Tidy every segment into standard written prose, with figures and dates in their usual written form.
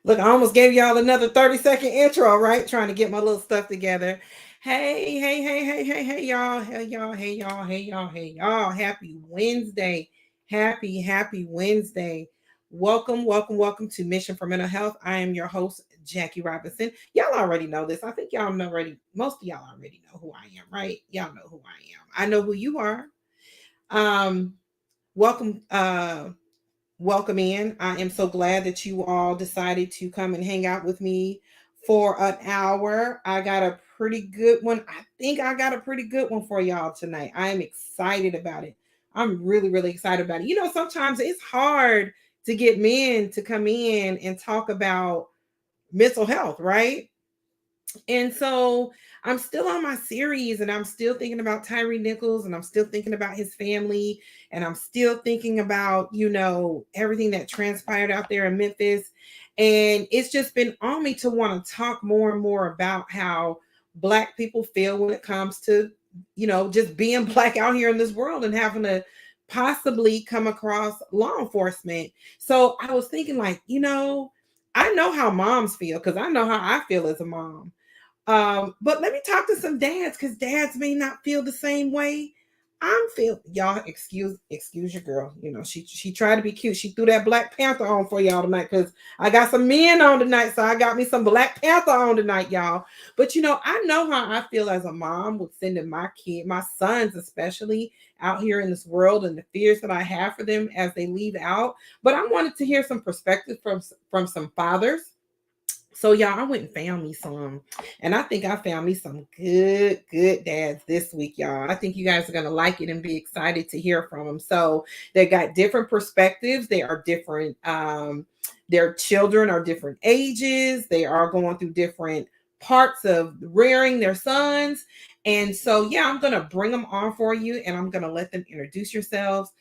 Look, I almost gave y'all another 30-second intro, right? Trying to get my little stuff together. Hey, y'all. Hey, y'all. Happy Wednesday. Happy Wednesday. Welcome to Mission for Mental Health. I am your host, Jackie Robinson. Y'all already know this. I think y'all know already. Most of y'all already know who I am, right? Y'all know who I am. I know who you are. Um, welcome, welcome in. I am so glad that you all decided to come and hang out with me for an hour. I got a pretty good one. I think I got a pretty good one for y'all tonight. I am excited about it. I'm really excited about it. You know, sometimes it's hard to get men to come in and talk about mental health, right? And so I'm still on my series and I'm still thinking about Tyree Nichols and I'm still thinking about his family and I'm still thinking about, everything that transpired out there in Memphis. And it's just been on me to want to talk more and more about how Black people feel when it comes to, just being Black out here in this world and having to possibly come across law enforcement. So I was thinking, like, I know how moms feel because I know how I feel as a mom. But let me talk to some dads because dads may not feel the same way I'm feel. Y'all excuse your girl. She tried to be cute. She threw that Black Panther on for y'all tonight because I got some men on tonight, so I got me some Black Panther on tonight, y'all. But I know how I feel as a mom with sending my sons especially out here in this world and the fears that I have for them as they leave out. But I wanted to hear some perspective from some fathers. So y'all, I went and found me some, and I think I found me some good dads this week, y'all. I think you guys are gonna like it and be excited to hear from them. So they got different perspectives. They are different. Their children are different ages. They are going through different parts of rearing their sons. And so, yeah, I'm gonna bring them on for you, and I'm gonna let them introduce themselves.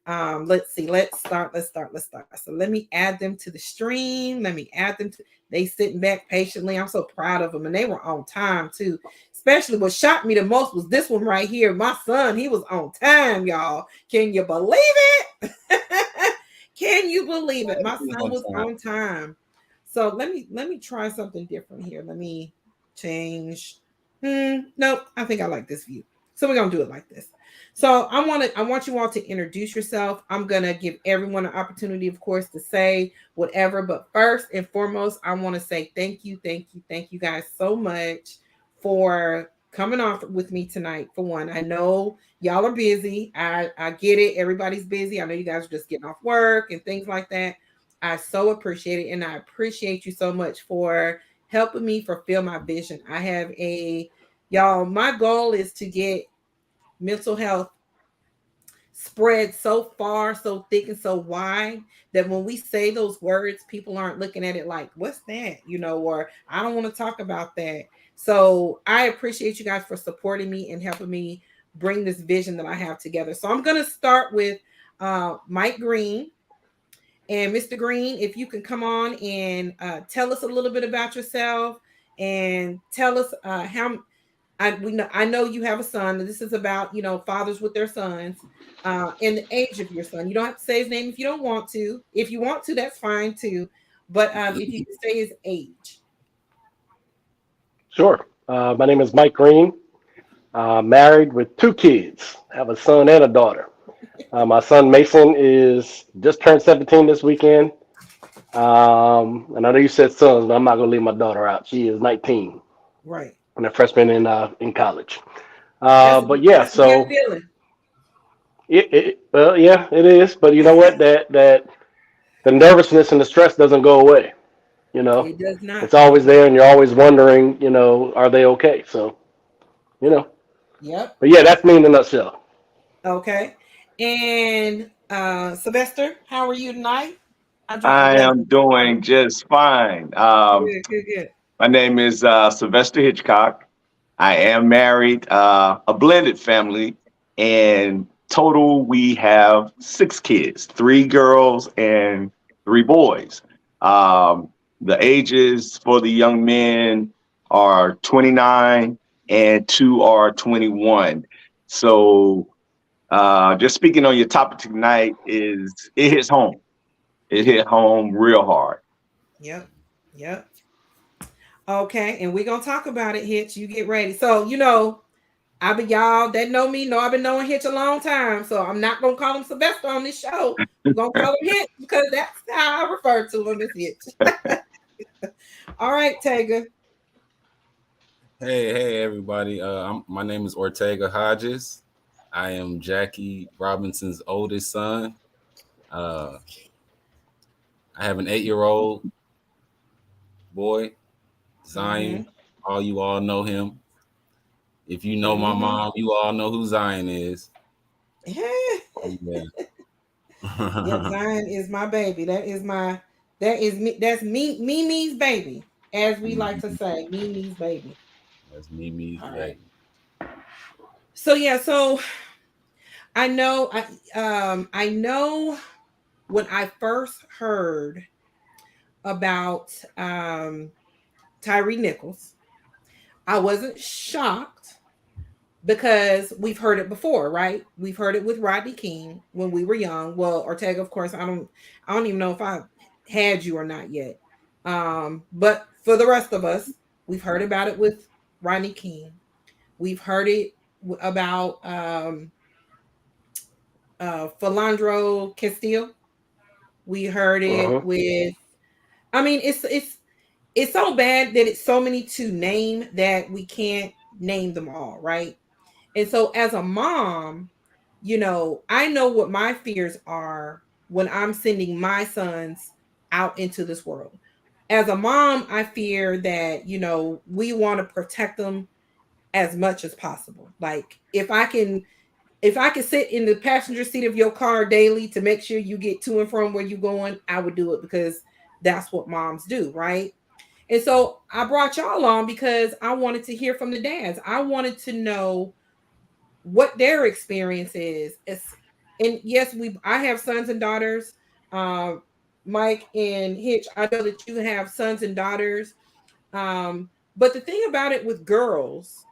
Let's see. Let's start. So let me add them to the stream. Let me add them to. They sitting back patiently. I'm so proud of them, and they were on time too. Especially what shocked me the most was this one right here. My son, he was on time, y'all. Can you believe it? Can you believe it? My son was on time. So let me try something different here. Let me change. Nope. I think I like this view. So we're gonna do it like this. So I want you all to introduce yourself. I'm gonna give everyone an opportunity, of course, to say whatever. But first and foremost, I want to say thank you guys so much for coming off with me tonight. For one, I know y'all are busy. I get it. Everybody's busy. I know you guys are just getting off work and things like that. I so appreciate it, and I appreciate you so much for helping me fulfill my vision. I have a y'all. My goal is to get mental health spread so far, so thick, and so wide that when we say those words, people aren't looking at it like, what's that? Or I don't want to talk about that. So I appreciate you guys for supporting me and helping me bring this vision that I have together. So I'm going to start with Mike Green. And Mr. Green, if you can come on and tell us a little bit about yourself and tell us how I know you have a son. And this is about fathers with their sons, and the age of your son. You don't have to say his name if you don't want to. If you want to, that's fine too. But if you can say his age. Sure. My name is Mike Green. Married with two kids. I have a son and a daughter. My son Mason is just turned 17 this weekend. And I know you said sons, but I'm not going to leave my daughter out. She is 19 Right. and a freshman in college. That's But yeah, that's a good so feeling. well, yeah, it is. But you know what? That the nervousness and the stress doesn't go away. You know, It does not. it's always there, and you're always wondering, are they okay? So, you know. Yep. But yeah, that's me in a nutshell. Okay. And Sylvester, how are you tonight? I dropped the I blank am on my doing phone. just fine. Good. My name is Sylvester Hitchcock. I am married, a blended family, and total we have six kids, three girls and three boys. The ages for the young men are 29 and two are 21. So just speaking on your topic tonight is it hits home. it hit home real hard. Yep. Yep. Okay, and we're gonna talk about it, Hitch. You get ready. So, I be y'all that know me know I've been knowing Hitch a long time. So I'm not gonna call him Sylvester on this show. I'm gonna call him Hitch because that's how I refer to him as Hitch. All right, Tega. Hey, everybody. My name is Ortega Hodges. I am Jackie Robinson's oldest son. Uh, I have an 8-year-old boy, Zion. All you all know him. If you know my mom, you all know who Zion is. Yeah. Yep, Zion is my baby. That is me. That's Mimi's baby, as we like to say, Mimi's baby. That's Mimi's baby. So yeah, so I know when I first heard about Tyree Nichols, I wasn't shocked because we've heard it before, right? We've heard it with Rodney King when we were young. Well, Ortega, of course, I don't even know if I had you or not yet. But for the rest of us, we've heard about it with Rodney King. We've heard it about Philandro Castile. We heard it with. I mean, it's so bad that it's so many to name that we can't name them all, right? And so as a mom, I know what my fears are when I'm sending my sons out into this world. As a mom, I fear that, we want to protect them as much as possible. Like if I can sit in the passenger seat of your car daily to make sure you get to and from where you're going, I would do it because that's what moms do, right? And so I brought y'all on because I wanted to hear from the dads. I wanted to know what their experience is. And yes, I have sons and daughters. Um, Mike and Hitch, I know that you have sons and daughters. But the thing about it with girls,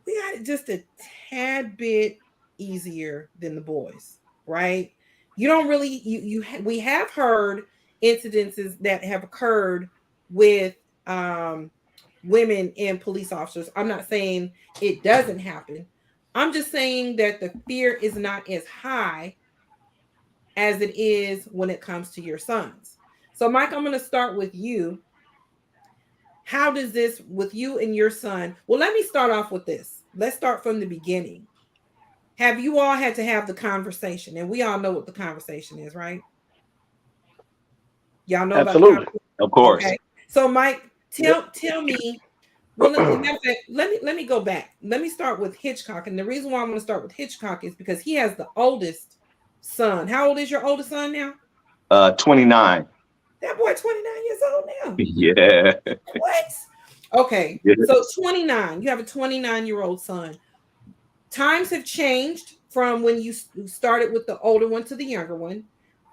we got it just a tad bit easier than the boys, right? You don't really we have heard incidences that have occurred with women and police officers. I'm not saying it doesn't happen. I'm just saying that the fear is not as high as it is when it comes to your sons. So, Mike, I'm going to start with you. How does this with you and your son? Well, let me start off with this. Let's start from the beginning. Have you all had to have the conversation? And we all know what the conversation is, right? Y'all know about the Absolutely. conversation? Of course. Okay. So, Mike, tell me. Well, let me go back. Let me start with Hitchcock. And the reason why I'm going to start with Hitchcock is because he has the oldest son. How old is your oldest son now? 29. That boy 29 years old now. Yeah. What? Okay. Yeah. So 29. You have a 29-year-old son. Times have changed from when you started with the older one to the younger one.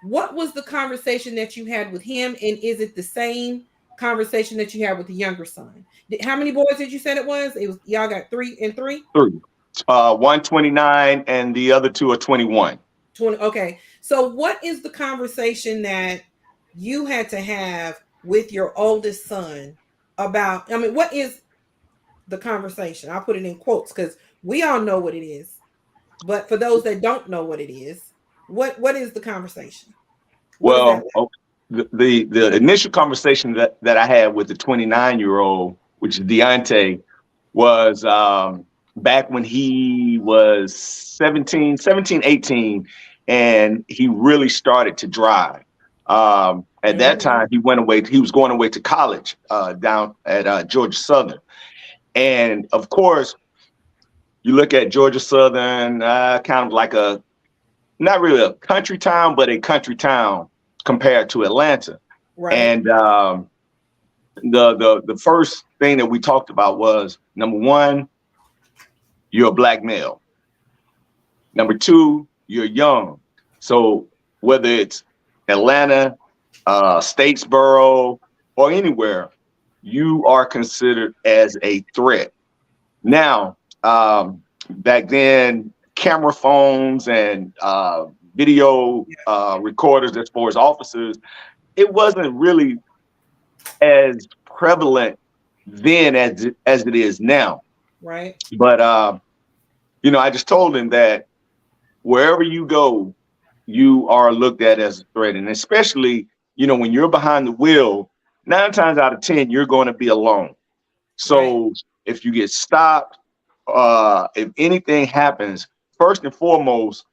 What was the conversation that you had with him? And is it the same conversation that you had with the younger son? How many boys did you say it was? It was y'all got 3 and 3? 3. One 29 and the other 2 are 21. 20. Okay. So what is the conversation that you had to have with your oldest son about? I mean, what is the conversation? I'll put it in quotes because we all know what it is. But for those that don't know what it is, what is the conversation? What is that Well, the initial conversation that I had with the 29-year-old, which is Deontay, was back when he was 17, 18, and he really started to drive. At that time, he was going away to college down at Georgia Southern. And of course, you look at Georgia Southern, kind of like not really a country town, but a country town compared to Atlanta. Right. And the first thing that we talked about was, number one, you're a black male. Number two, you're young. So whether it's Atlanta, Statesboro, or anywhere, you are considered as a threat. Now, back then, camera phones and video recorders as far as officers, it wasn't really as prevalent then as it is now. Right. But I just told him that wherever you go, you are looked at as a threat, and especially when you're behind the wheel, 9 times out of 10 you're going to be alone. Right. So if you get stopped, if anything happens, first and foremost,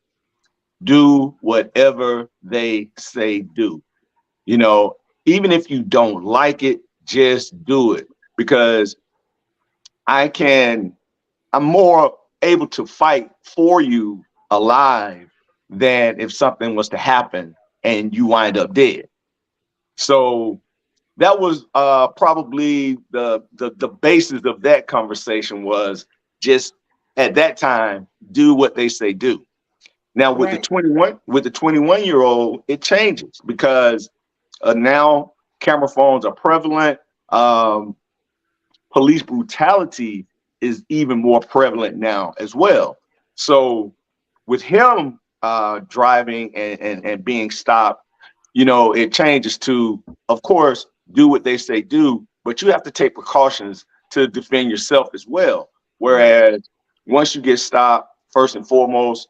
do whatever they say do. You know, even if you don't like it, just do it, because I can I'm more able to fight for you alive than if something was to happen and you wind up dead. So that was probably the basis of that conversation, was just at that time do what they say do. Now with the Right. 21-year-old, it changes because now camera phones are prevalent. Police brutality is even more prevalent now as well. So with him driving and being stopped, it changes to, of course, do what they say do, but you have to take precautions to defend yourself as well. Right. Whereas once you get stopped, first and foremost,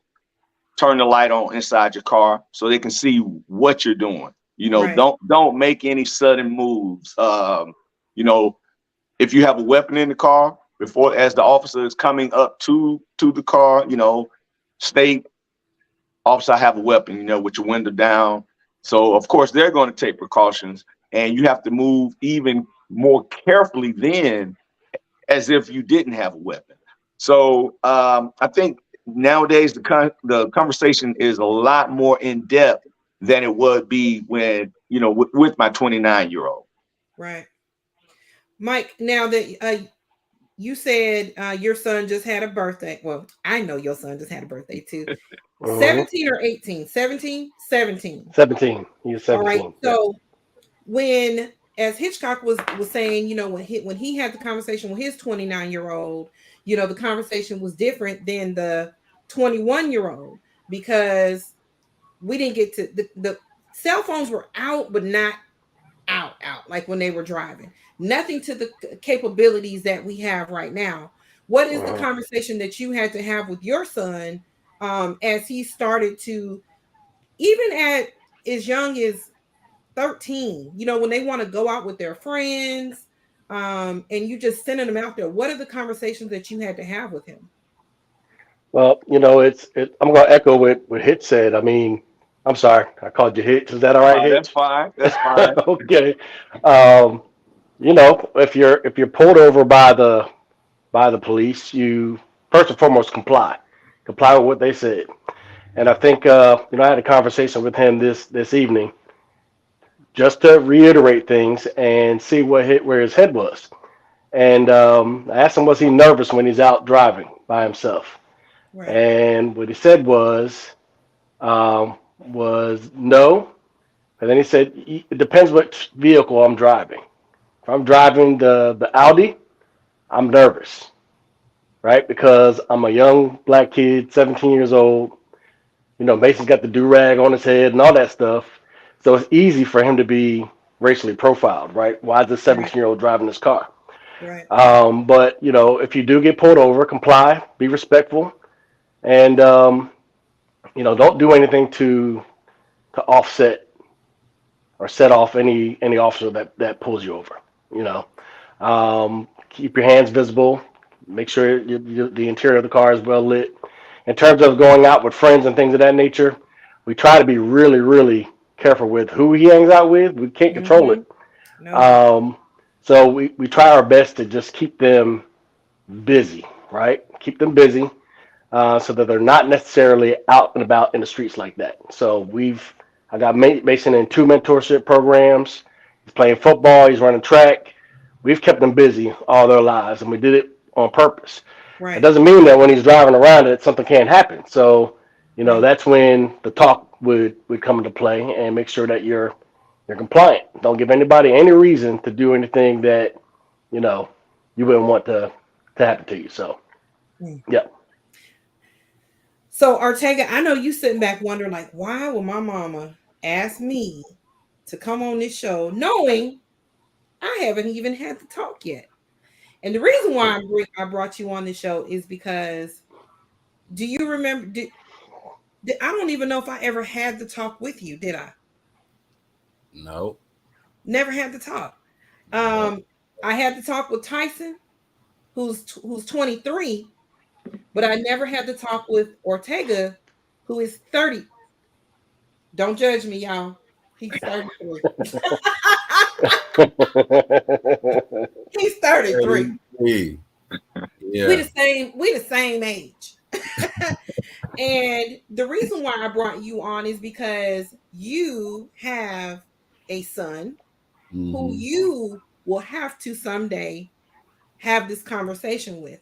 turn the light on inside your car so they can see what you're doing. Right. Don't make any sudden moves. You know, if you have a weapon in the car, before as the officer is coming up to the car, state, officer, I have a weapon, with your window down. So of course they're going to take precautions, and you have to move even more carefully then, as if you didn't have a weapon. So I think nowadays the conversation is a lot more in depth than it would be when with my 29-year-old. Right. Mike, now that you said your son just had a birthday. Well, I know your son just had a birthday too. Mhm. 17 or 18? 17? 17. 17. He was All right. 17. Yeah. So when, as Hitchcock was saying, when he had the conversation with his 29-year-old, the conversation was different than the 21-year-old, because we didn't get to the cell phones were out, but not out like when they were driving. Nothing to the capabilities that we have right now. What is the Mhm. conversation that you had to have with your son, as he started to, even at as young as 13, when they want to go out with their friends, and you just sending them out there? What are the conversations that you had to have with him? Well, I'm going to echo what Hitch said. I mean, I'm sorry, I called you Hitch. Is that all right, That's Hitch? fine. That's fine. Okay. Um, if you're pulled over by the police, you first and foremost comply with what they said. And I think I had a conversation with him this evening just to reiterate things and see where his head was. And I asked him, was he nervous when he's out driving by himself? Right. And what he said was no. And then he said, it depends what vehicle I'm driving. If I'm driving the Audi, I'm nervous, right? Because I'm a young black kid, 17 years old. Mason's got the do-rag on his head and all that stuff. So it's easy for him to be racially profiled, right? Why is this Right. 17-year-old driving this car? Right. But if you do get pulled over, comply, be respectful, and don't do anything to offset or set off any officer that pulls you over. You know, keep your hands visible. Make sure the interior of the car is well lit. In terms of going out with friends and things of that nature, we try to be really, really careful with who he hangs out with. We can't control Mm-hmm. it. No. Um, so we try our best to just keep them busy, right? Keep them busy so that they're not necessarily out and about in the streets like that. So I got Mason in 2 mentorship programs. He's playing football. He's running track. We've kept them busy all their lives, and we did it on purpose. It Right. doesn't mean that when he's driving around that something can't happen. So, Right. that's when the talk would come into play and make sure that you're compliant. Don't give anybody any reason to do anything that, you know, you wouldn't want to happen to you. So, Mm. yeah. So Ortega, I know you sitting back wondering, like, why would my mama ask me to come on this show, knowing I haven't even had to talk yet? And the reason why I brought you on the show is because, do you remember? I don't even know if I ever had the talk with you. Did I? No, Never had the talk. no. Um, I had to talk with Tyson, who's 23, but I never had to talk with Ortega, who is 30. Don't judge me, y'all. He's 33. He's 33. Hey, We yeah. the same, we the same age. And the reason why I brought you on is because you have a son who Mm-hmm. you will have to someday have this conversation with.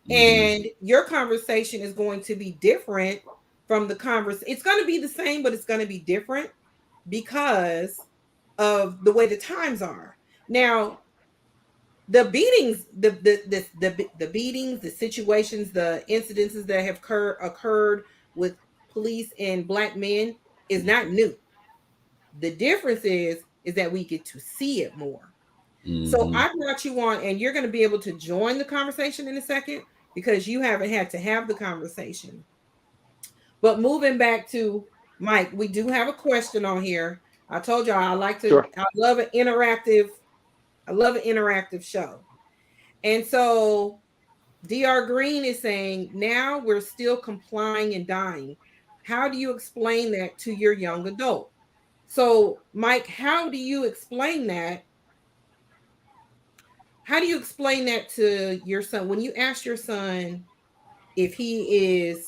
Mm-hmm. And your conversation is going to be different from the it's going to be the same, but it's going to be different because of the way the times are. Now, the beatings, the beatings, the situations, the incidences that have occurred with police and black men is not new. The difference is that we get to see it more. So Mm-hmm. I brought you on, and you're going to be able to join the conversation in a second because you haven't had to have the conversation. But moving back to Mike, we do have a question on here. I told y'all Sure. I love I love an interactive show. And so DR Green is saying, now we're still complying and dying. How do you explain that to your young adult? So, Mike, how do you explain that? How do you explain that to your son when you ask your son if he is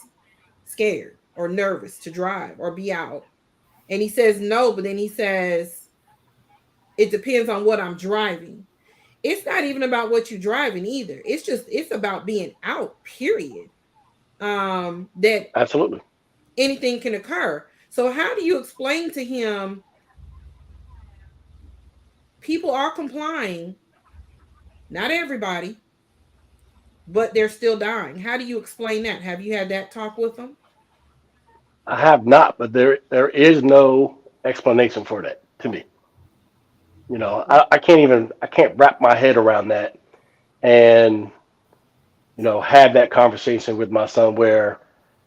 scared or nervous to drive or be out? And he says no, but then he says, it depends on what I'm driving. It's not even about what you're driving either. It's about being out, period. That Absolutely. anything can occur. So how do you explain to him people are complying, not everybody, but they're still dying? How do you explain that? Have you had that talk with them? I have not, but there is no explanation for that to me. I can't wrap my head around that and have that conversation with my son where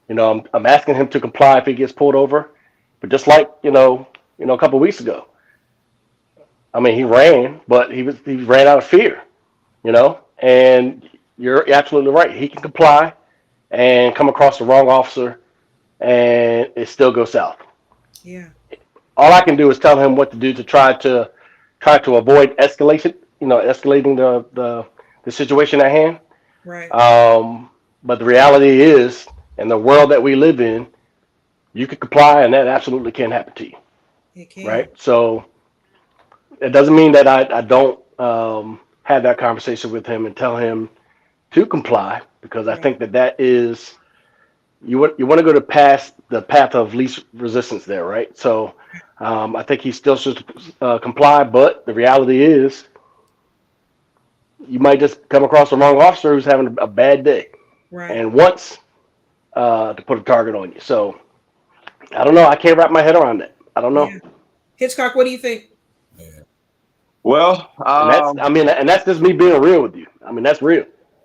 I'm asking him to comply if he gets pulled over, but just like a couple of weeks ago, I mean he ran, but he ran out of fear, and you're absolutely right. He can comply and come across the wrong officer, and it still goes south. Yeah, All I can do is tell him what to do to try to avoid escalation, escalating the situation at hand. right. Um, but the reality is, in the world that we live in, you can comply, and that absolutely can happen to you, It can. right? So it doesn't mean that I don't have that conversation with him and tell him to comply, because I Right, think that is you want to go to past the path of least resistance there, right? So I think he still should comply, but the reality is you might just come across the wrong officer who's having a bad day right. and wants to put a target on you. So I don't know. I can't wrap my head around that. I don't know. Yeah. Hitchcock, what do you think? Yeah. Well, And that's just me being real with you. I mean, that's real.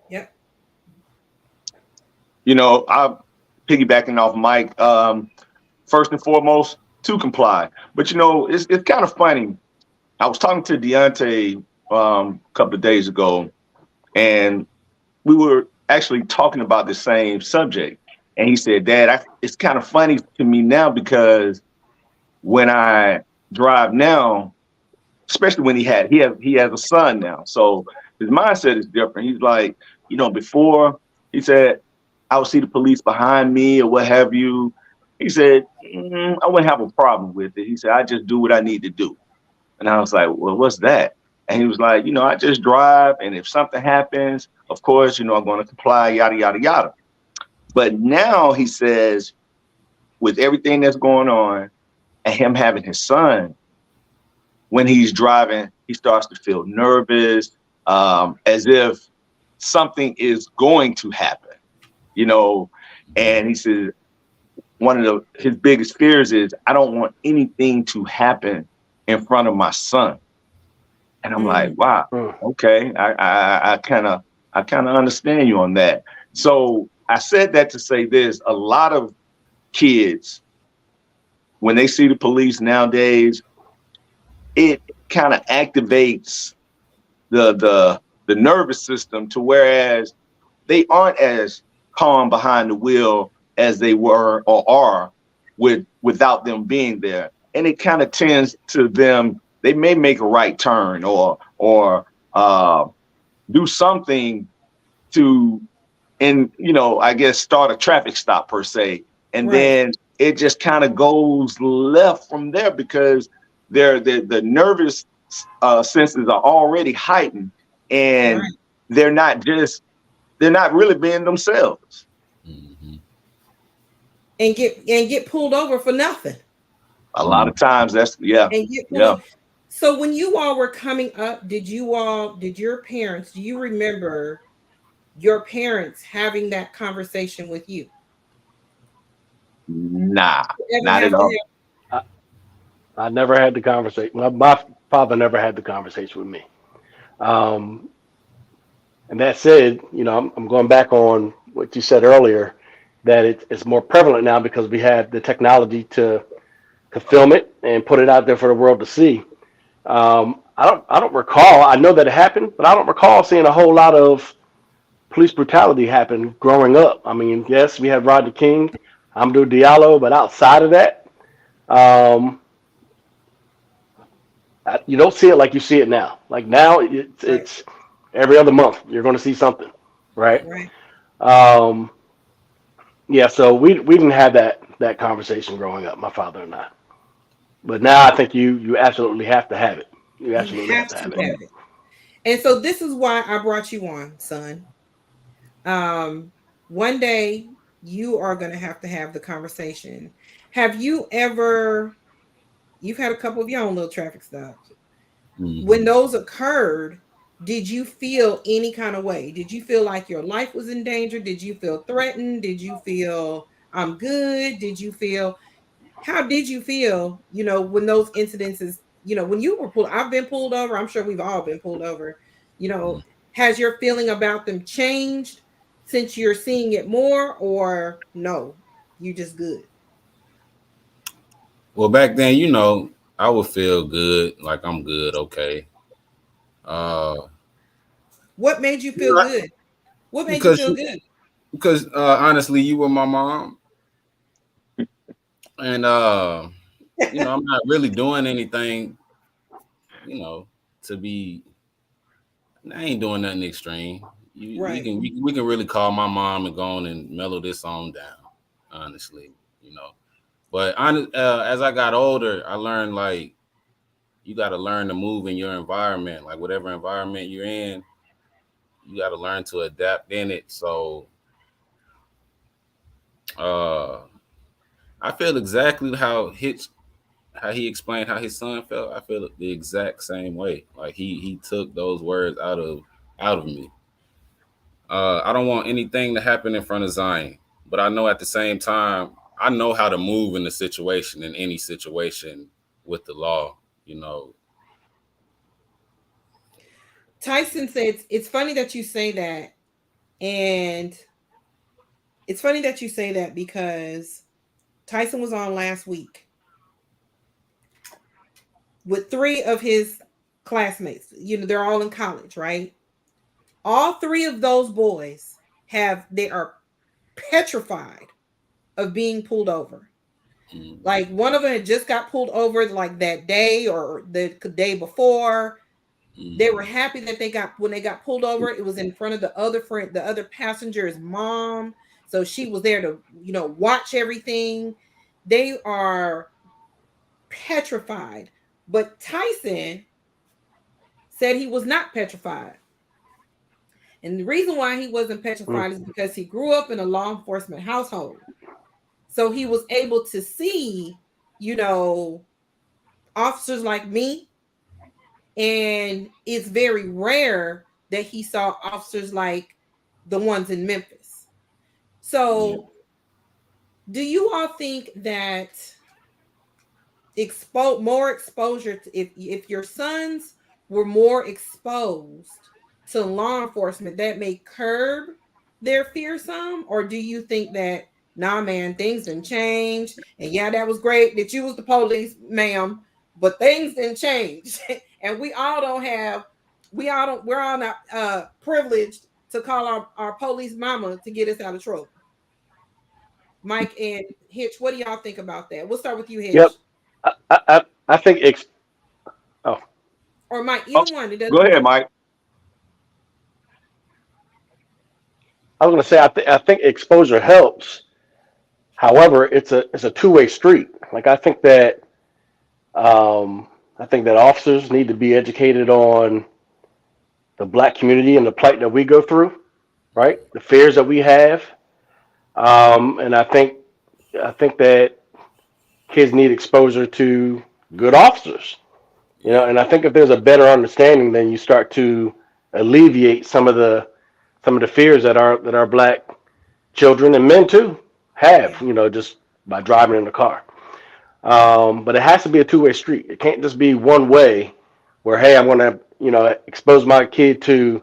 Yep. I'm piggybacking off Mike. First and foremost, to comply. But it's kind of funny. I was talking to Deontay a couple of days ago, and we were actually talking about the same subject. And he said, "Dad, it's kind of funny to me now because when I drive now, especially when he has a son now, so his mindset is different. He's like, before he said I would see the police behind me or what have you. He said I wouldn't have a problem with it. He said I just do what I need to do, and I was like, well, what's that? And he was like, I just drive, and if something happens, of course, I'm going to comply, yada yada yada. But now he says, with everything that's going on and him having his son, when he's driving, he starts to feel nervous, as if something is going to happen, you know. And he says, one of his biggest fears is, I don't want anything to happen in front of my son. And I'm like, Mm, wow, Mm. okay, I kind of understand you on that. So I said that to say this: a lot of kids, when they see the police nowadays, it kind of activates the nervous system to whereas they aren't as calm behind the wheel as they were or are without them being there. And it kind of tends to them, they may make a right turn or do something to, and I guess start a traffic stop per se. And right, then it just kind of goes left from there because the nervous senses are already heightened, and right. they're not just they're not really being themselves. Mhm. And get pulled over for nothing. A lot of times that's yeah, And get pulled yeah. over. So when you all were coming up, did your parents, do you remember your parents having that conversation with you? Nah, Ever not at have to all. have I, I never had the conversation. My father never had the conversation with me. Um, and that said, I'm going back on what you said earlier, that it's more prevalent now because we have the technology to film it and put it out there for the world to see. I don't recall. I know that it happened, but I don't recall seeing a whole lot of police brutality happen growing up. I mean, yes, we had Rodney King, Amadou Diallo, but outside of that, um, you don't see it like you see it now. Like now, it's, right, it's every other month you're going to see something, right? right. Um, yeah, so we didn't have that conversation growing up, my father and I. But now I think you absolutely have to have it. You You absolutely have have to to have it. have it. And so this is why I brought you on, son. Um, One day you are going to have the conversation. Have you ever, you've had a couple of your own little traffic stops. When Mhm. those occurred, did you feel any kind of way? Did you feel like your life was in danger? Did you feel threatened? Did you feel I'm good? Did you feel how did you feel, when those incidences, when you were pulled, I've been pulled over, I'm sure we've all been pulled over, you know, Mhm. has your feeling about them changed since you're seeing it more, or no, you just good? Well, back then, I would feel good, like I'm good, okay. Uh, What made you feel Right. good? What made you because feel good? honestly, you were my mom, and I'm not really doing anything, you know, to be. I ain't doing nothing extreme. We Right. can we can really call my mom and go on and mellow this on down, honestly, you know. But as I got older, I learned like you got to learn to move in your environment, like whatever environment you're in, you got to learn to adapt in it. So uh, I feel exactly how he explained how his son felt. I feel the exact same way. Like he took those words out of me. I don't want anything to happen in front of Zion, but I know at the same time I know how to move in the situation in any situation with the law. You know. Tyson said it's funny that you say that, and it's funny that you say that because Tyson was on last week with three of his classmates. They're all in college, right? All three of those boys they are petrified of being pulled over. Mm-hmm. Like one of them had just got pulled over like that day or the day before. They were Mm-hmm. happy that when they got pulled over, it was in front of the other passenger's mom. So she was there to, watch everything. They are petrified. But Tyson said he was not petrified. And the reason why he wasn't Mm. petrified is because he grew up in a law enforcement household. So he was able to see, you know, officers like me. And it's very rare that he saw officers like the ones in Memphis. Yeah. So Do you all think that more exposure to, if your sons were more exposed to law enforcement, that may curb their fear some? Or do you think that, nah, man, things didn't change, and yeah, that was great that you was the police, ma'am, but things didn't change and we're all not privileged to call our police mama to get us out of trouble? Mike and Hitch, what do y'all think about that? We'll start with you, Yep. Hitch. I think oh, Or Mike, Oh, either one. It go doesn't ahead, matter. Mike. I was going to say I think exposure helps. However, it's a two-way street. Like um, I think that officers need to be educated on the black community and the plight that we go through, right? The fears that we have, and I think that kids need exposure to good officers. Yeah. And I think if there's a better understanding, then you start to alleviate some of the fears that our black children and men too Yeah. have. Just by driving in the car. But it has to be a two-way street. It can't just be one way, where hey, I'm going to expose my kid to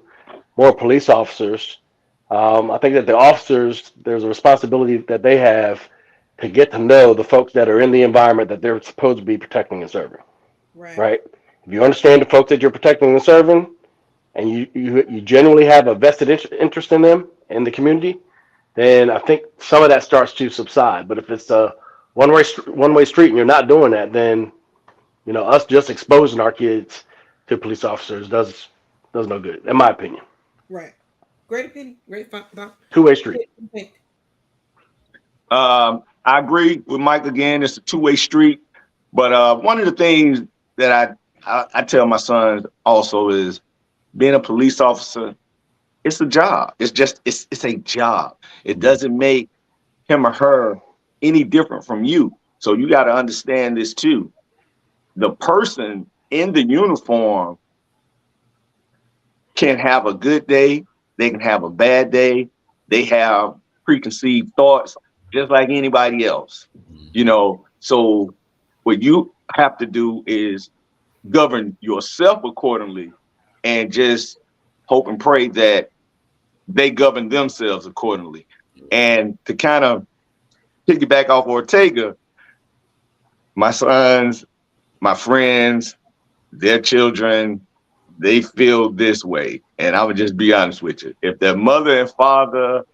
more police officers. I think that the officers, there's a responsibility that they have to get to know the folks that are in the environment that they're supposed to be protecting and serving. Right. Right? If you understand the folks that you're protecting and serving, and you generally have a vested interest in them in the community, then I think some of that starts to subside. But if it's a one way street and you're not doing that, then us just exposing our kids to police officers does no good, in my opinion. Right. Great opinion. Great thought. Two-way street. I agree with Mike again. It's a two-way street. But one of the things that I tell my sons also is being a police officer, it's a job. It's a job. It doesn't make him or her any different from you. So you got to understand this too. The person in the uniform can have a good day, they can have a bad day, they have preconceived thoughts just like anybody else. So what you have to do is govern yourself accordingly and just hope and pray that they govern themselves accordingly. And to kind of piggyback off Ortega, my sons, my friends, their children, they feel this way. And I would just be honest with you. If their mother and father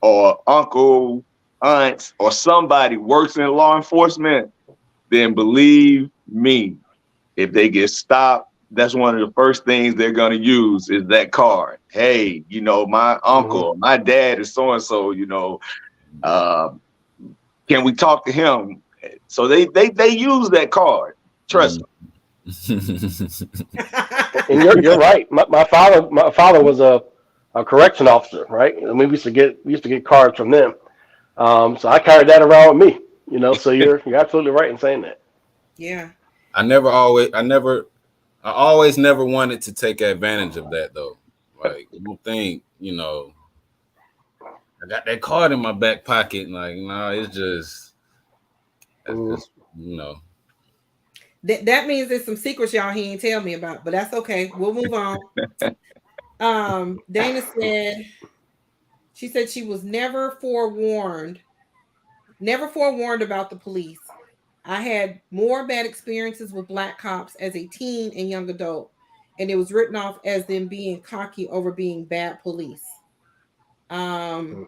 or uncle, aunts, or somebody works in law enforcement, then believe me, if they get stopped, that's one of the first things they're going to use is that card. Hey, my Mm-hmm. uncle, my dad is so-and-so, uh, can we talk to him? So they use that card. Trust me. And you're right. My father was a correction officer, right? And we used to get cards from them. So I carried that around with me. So you're absolutely right in saying that. Yeah. I always never wanted to take advantage of that though. Like, you don't think, I got that card in my back pocket. Like, no, that's Mm-hmm. just, you know. That means there's some secrets y'all he ain't tell me about, but that's okay. We'll move on. Dana said she said she was never forewarned about the police. I had more bad experiences with black cops as a teen and young adult, and it was written off as them being cocky over being bad police. Um,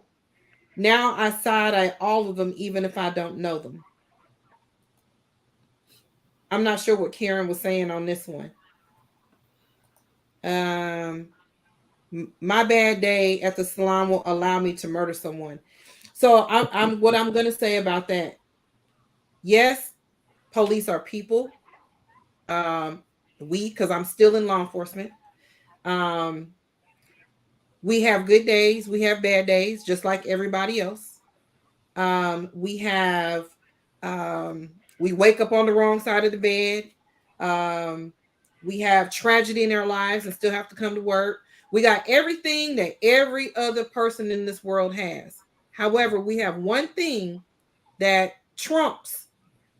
Now I side eye all of them, even if I don't know them. I'm not sure what Karen was saying on this one. Um, my bad day at the salon will allow me to murder someone. So I'm what I'm gonna say about that. Yes, police are people. Um, because I'm still in law enforcement. Um, we have good days, we have bad days, just like everybody else. We have we wake up on the wrong side of the bed. Um, we have tragedy in our lives and still have to come to work. We got everything that every other person in this world has. However, we have one thing that trumps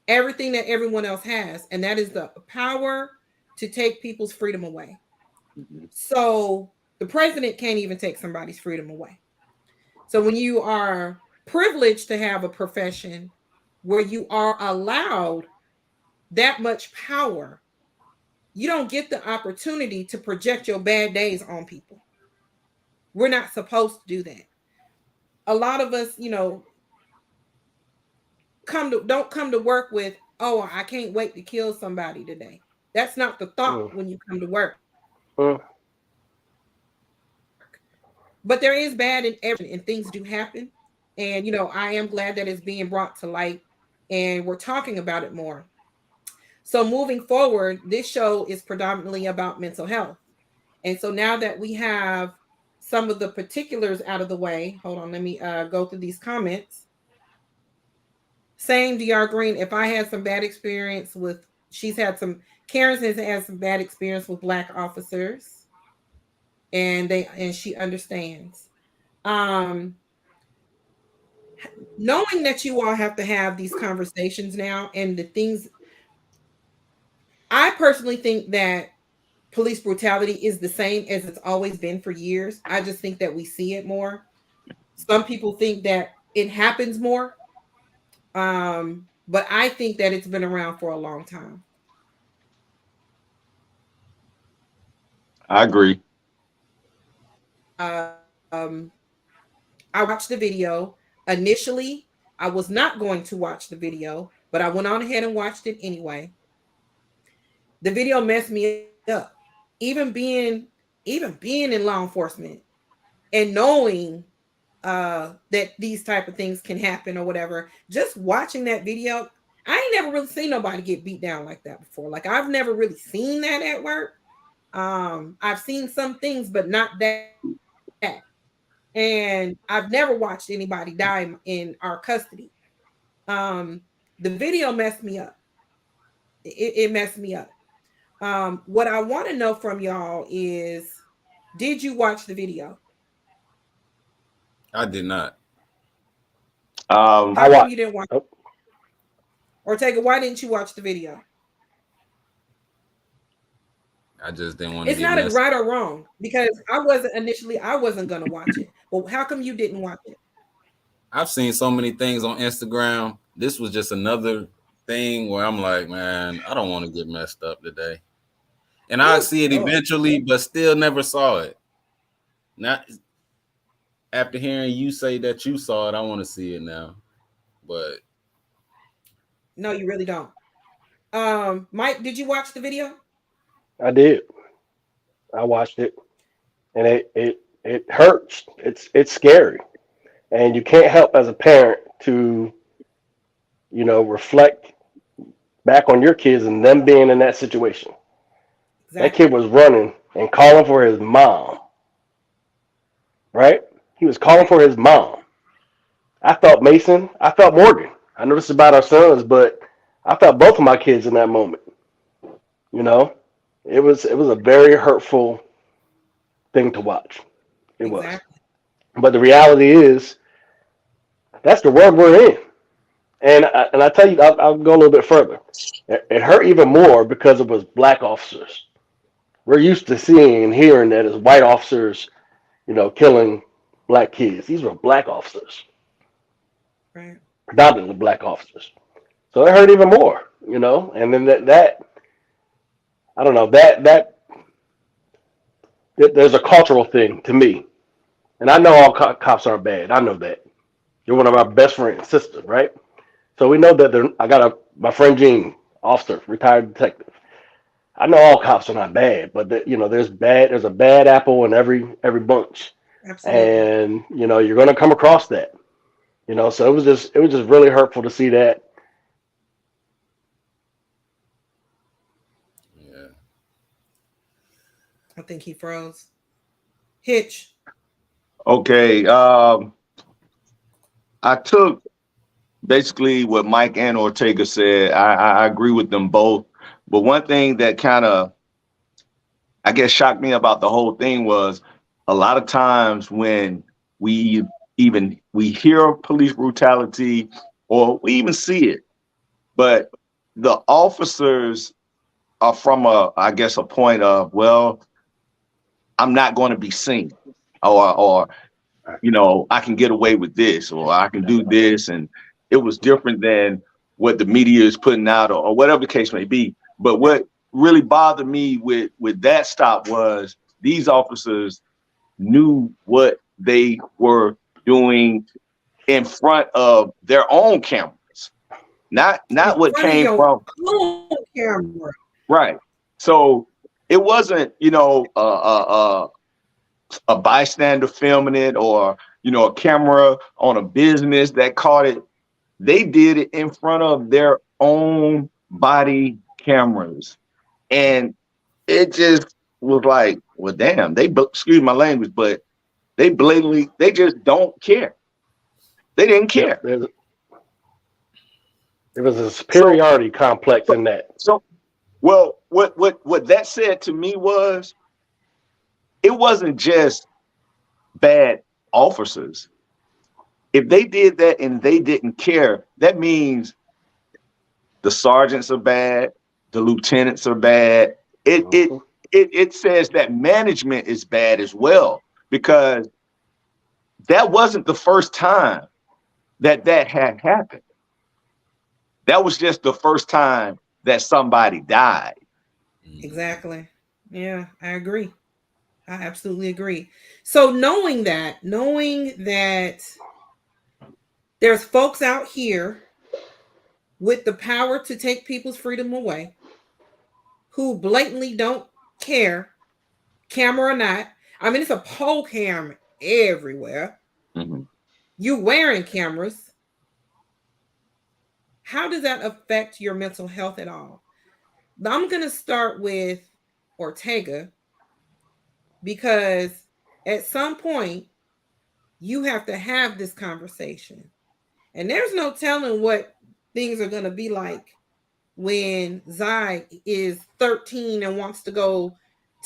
everything that everyone else has, and that is the power to take people's freedom away. So the president can't even take somebody's freedom away. So when you are privileged to have a profession where you are allowed that much power, you don't get the opportunity to project your bad days on people. We're not supposed to do that. A lot of us, don't come to work with, oh, I can't wait to kill somebody today. That's not the thought Mm, when you come to work. mm, But there is bad in every and things do happen. And I am glad that it's being brought to light and we're talking about it more. So moving forward, this show is predominantly about mental health. And so now that we have some of the particulars out of the way, hold on, let me go through these comments. Same DR Green. If I had some bad experience with, she's had some, Karen has had some bad experience with Black officers, and she understands. Um, Knowing that you all have to have these conversations now, and the things, I personally think that police brutality is the same as it's always been for years. I just think that we see it more. Some people think that it happens more. But I think that it's been around for a long time. I agree. Um, I watched the video. Initially, I was not going to watch the video, but I went on ahead and watched it anyway. The video messed me up. Even being in law enforcement and knowing that these type of things can happen or whatever, just watching that video, I ain't never really seen nobody get beat down like that before. Like I've never really seen that at work. I've seen some things, but not that. And I've never watched anybody die in our custody. Um, the video messed me up. It messed me up. What I want to know from y'all is, did you watch the video? I did not. Um, I How come watched. you didn't watch? Oh, Ortega, why didn't you watch the video? I just didn't want to It's get not a messed. right or wrong because I wasn't gonna watch it. But how come you didn't watch it? I've seen so many things on Instagram. This was just another thing where I'm like, man, I don't want to get messed up today. And I'll Oh see it Lord. eventually, but still never saw it. Not after hearing you say that you saw it, I want to see it now. But No, you really don't. Mike, did you watch the video? I did. I watched it, and it hurts. It's scary, and you can't help as a parent to reflect back on your kids and them being in that situation. That kid Exactly. was running and calling for his mom, right? He was calling Right. for his mom. I felt Mason. I felt Morgan. I know this is about our sons, but I felt both of my kids in that moment. You know, it was a very hurtful thing to watch. It was. Exactly. But the reality is, that's the world we're in. And I tell you, I'll go a little bit further. It hurt even more because it was black officers. We're used to seeing and hearing that as white officers, killing black kids. These were black officers, Right. predominantly black officers. So it hurt even more, And then that I don't know that there's a cultural thing to me, and I know all cops aren't bad. I know that you're one of our best friends, sisters, right? So we know that I got my friend Gene, officer, retired detective. I know all cops are not bad, but there's a bad apple in every bunch, Absolutely. and you're going to come across that. So it was just really hurtful to see that. yeah, I think he froze. Hitch. okay. I took basically what Mike and Ortega said. I agree with them both. But one thing that kind of, I guess, shocked me about the whole thing was a lot of times when we we hear of police brutality or we even see it, but the officers are from I guess, a point of, well, I'm not going to be seen, or I can get away with this, or I can do this, and it was different than what the media is putting out, or whatever the case may be. But what really bothered me with that stop was these officers knew what they were doing in front of their own cameras, In not what front of came your from. own camera. Right. So it wasn't, a bystander filming it, or, a camera on a business that caught it. They did it in front of their own body cameras. And it just was like, well, damn, excuse my language, but they blatantly, they just don't care. They didn't Yep. care. There was a So, superiority complex so, in that. so well, what that said to me was, it wasn't just bad officers. If they did that and they didn't care, that means the sergeants are bad, the lieutenants are bad. It it Mhm. it says that management is bad as well, because that wasn't the first time that had happened. That was just the first time that somebody died. Exactly. Yeah, I agree. I absolutely agree. So knowing that there's folks out here with the power to take people's freedom away who blatantly don't care, camera or not. I mean, it's a pole cam everywhere. Mm-hmm. You wearing cameras. How does that affect your mental health at all? I'm going to start with Ortega because at some point you have to have this conversation. And there's no telling what things are going to be like when Zai is 13 and wants to go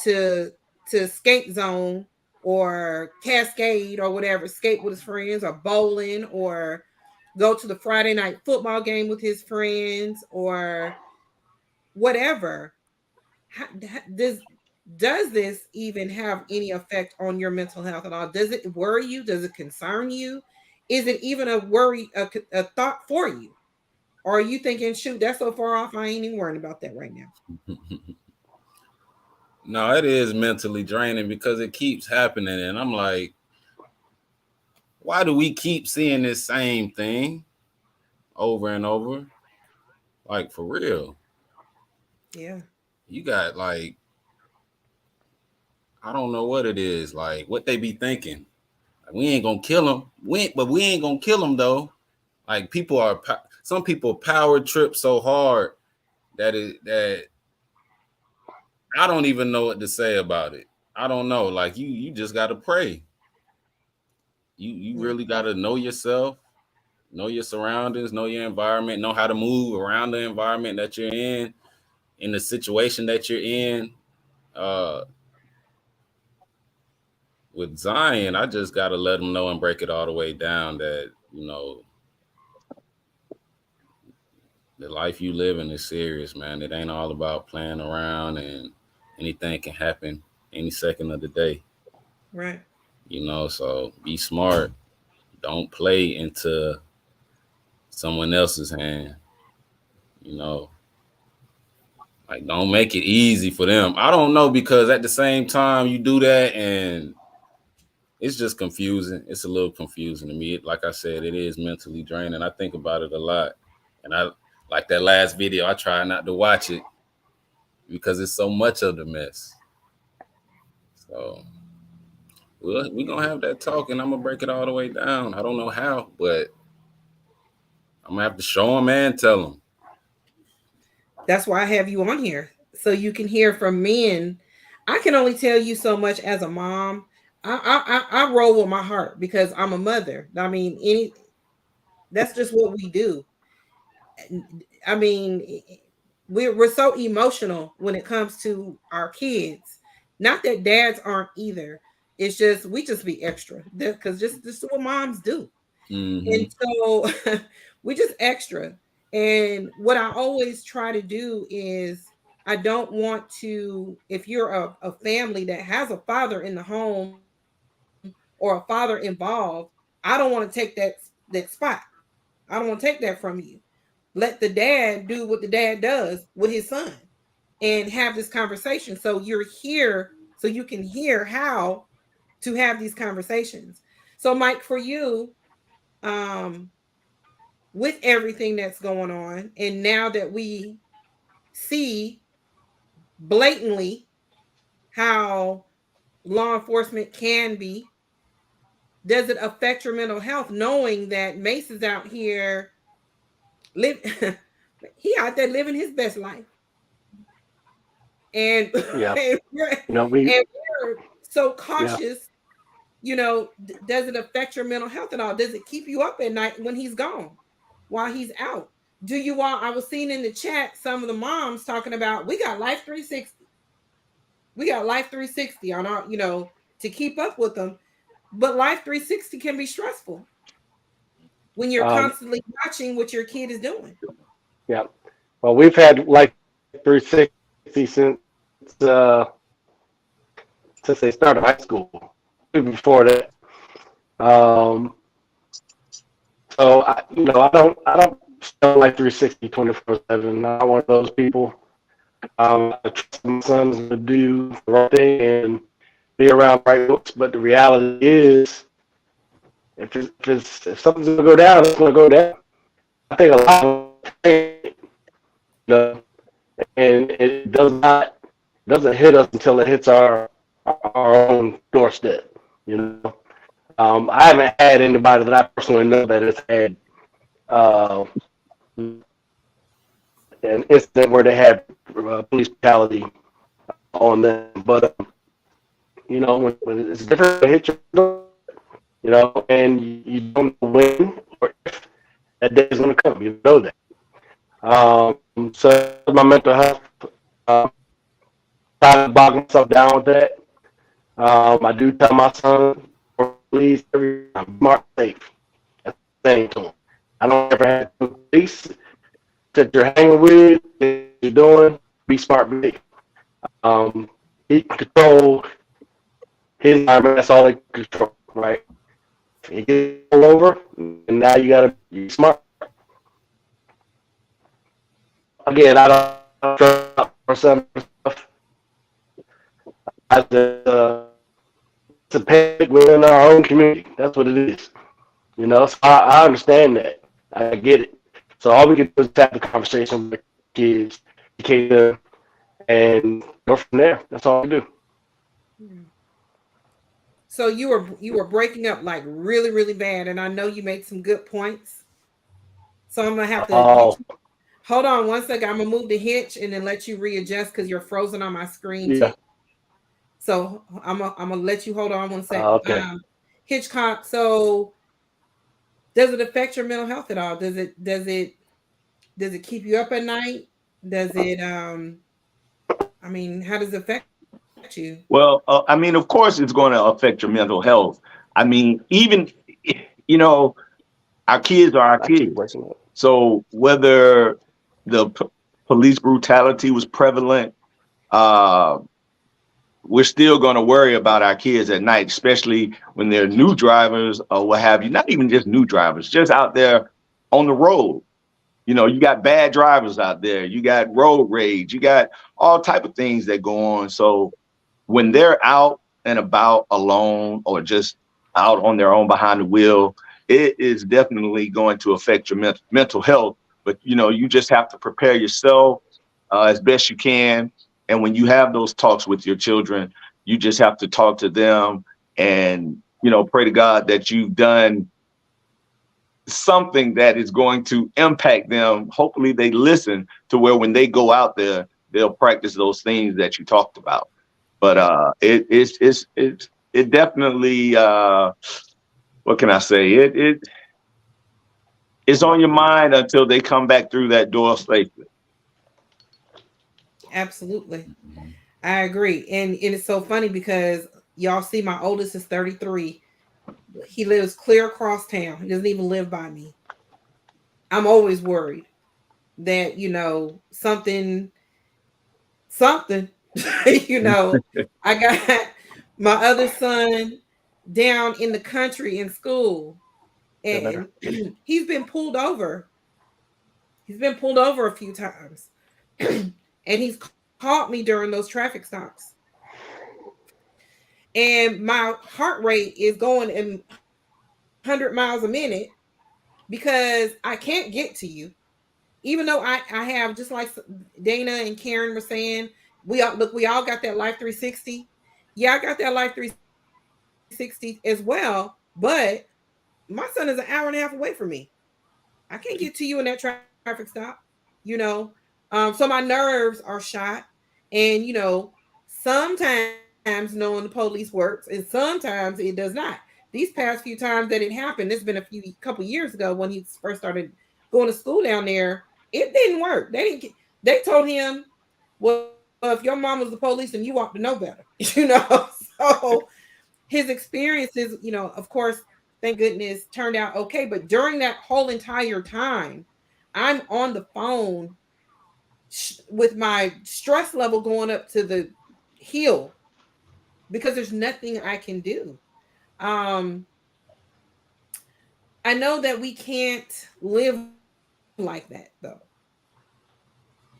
to skate zone or Cascade or whatever, skate with his friends, or bowling, or go to the Friday night football game with his friends, or whatever. How, does this even have any effect on your mental health at all? Does it worry you? Does it concern you? Is it even a worry, a thought for you? Or are you thinking, shoot, that's so far off, I ain't even worrying about that right now? No, it is mentally draining because it keeps happening. And I'm like, why do we keep seeing this same thing over and over? Like, for real. Yeah. You got, like, I don't know what it is. Like, what they be thinking. Like, we ain't gonna kill them. But we ain't gonna kill them, though. Like, some people power trip so hard that I don't even know what to say about it. I don't know. Like, you just gotta pray. You Yeah. really gotta know yourself, know your surroundings, know your environment, know how to move around the environment that you're in the situation that you're in. Uh, with Zion, I just gotta let him know and break it all the way down that the life you living is serious, man. It ain't all about playing around, and anything can happen any second of the day. Right. So be smart. Don't play into someone else's hand. You know, like, don't make it easy for them. I don't know, because at the same time you do that, and it's just confusing. It's a little confusing to me. Like I said, it is mentally draining. I think about it a lot, and I like that last video. I try not to watch it because it's so much of the mess. So we're gonna have that talk, and I'm gonna break it all the way down. I don't know how, but I'm gonna have to show them and tell them. That's why I have you on here. So you can hear from men. I can only tell you so much as a mom. I roll with my heart because I'm a mother. I mean, that's just what we do. I mean, we're so emotional when it comes to our kids. Not that dads aren't either. It's just we just be extra because just this is what moms do. And Mm-hmm. so We just extra. And what I always try to do is I don't want to, if you're a family that has a father in the home or a father involved, I don't want to take that spot. I don't want to take that from you. Let the dad do what the dad does with his son and have this conversation. So you're here so you can hear how to have these conversations. So Mike, for you, um, with everything that's going on, and now that we see blatantly how law enforcement can be, does it affect your mental health knowing that Mace is out here live he out there living his best life, and Yeah. and we're, You know, we, and we're so yeah. cautious. Does it affect your mental health at all? Does it keep you up at night when he's gone, while he's out? Do you all? I was seeing in the chat some of the moms talking about, we got Life 360. We got Life 360 on our, to keep up with them. But Life 360 can be stressful when you're Um, constantly watching what your kid is doing. yeah. Well, we've had like 360 uh, since they started high school. Even before that. Um, I don't still like 360 24/7. I'm not one of those people. I trust my sons to do the right thing and be around bright books. But the reality is, if something's gonna go down, it's gonna go down. I think a lot of it, and it doesn't hit us until it hits our own doorstep. You know, I haven't had anybody that I personally know that has had uh, an incident where they had police brutality on them, but when it's different, it hits your door, and you don't know when or if that day is going to come. You know that. So my mental health, um, trying to bog myself down with that. I do tell my son, please, every time, smart, safe. That's the thing to him. I don't ever have to police that you're hanging with, that you're doing. Be smart, be safe. Um, he can control his environment. That's all he can control, right? If he gets all over, and now you got to be smart. Again, I don't trust for some stuff. It's a panic within our own community. That's what it is. So I understand that. I get it. So all we can do is have the conversation with kids, educate them, and go from there. That's all we do. Hmm. So you were breaking up like really, really bad, and I know you made some good points. So I'm gonna have to Oh, hold on one second. I'm gonna move the hitch and then let you readjust because you're frozen on my screen too. yeah. So I'm gonna let you hold on one sec. Okay. Hitchcock. So does it affect your mental health at all? Does it keep you up at night? Does it I mean, how does it affect you? Well, I mean, of course, it's going to affect your mental health. I mean, even, you know, our kids are our I keep kids. breaking up. So whether the police brutality was prevalent, uh, we're still going to worry about our kids at night, especially when they're new drivers or what have you. Not even just new drivers, just out there on the road. You got bad drivers out there. You got road rage. You got all type of things that go on. So when they're out and about alone or just out on their own behind the wheel, it is definitely going to affect your mental health. But you just have to prepare yourself as best you can. And when you have those talks with your children, you just have to talk to them and pray to God that you've done something that is going to impact them. Hopefully they listen to where when they go out there, they'll practice those things that you talked about. But it definitely what can I say? It's on your mind until they come back through that door safely. Absolutely. I agree. And it's so funny because y'all see my oldest is 33. He lives clear across town. He doesn't even live by me. I'm always worried that, something, you know, I got my other son down in the country in school, Feel better? and he's been pulled over. He's been pulled over a few times. And he's caught me during those traffic stops. And my heart rate is going in 100 miles a minute because I can't get to you. Even though I have, just like Dana and Karen were saying, we all got that Life 360. Yeah, I got that Life 360 as well, but my son is an hour and a half away from me. I can't get to you in that traffic stop, you know. So my nerves are shot. And sometimes knowing the police works and sometimes it does not. These past few times that it happened, it's been couple years ago when he first started going to school down there. It didn't work. They told him, well, if your mom was the police and you ought to know better, So his experiences, of course, thank goodness, turned out okay. But during that whole entire time, I'm on the phone with my stress level going up to the hill because there's nothing I can do. Um, I know that we can't live like that though.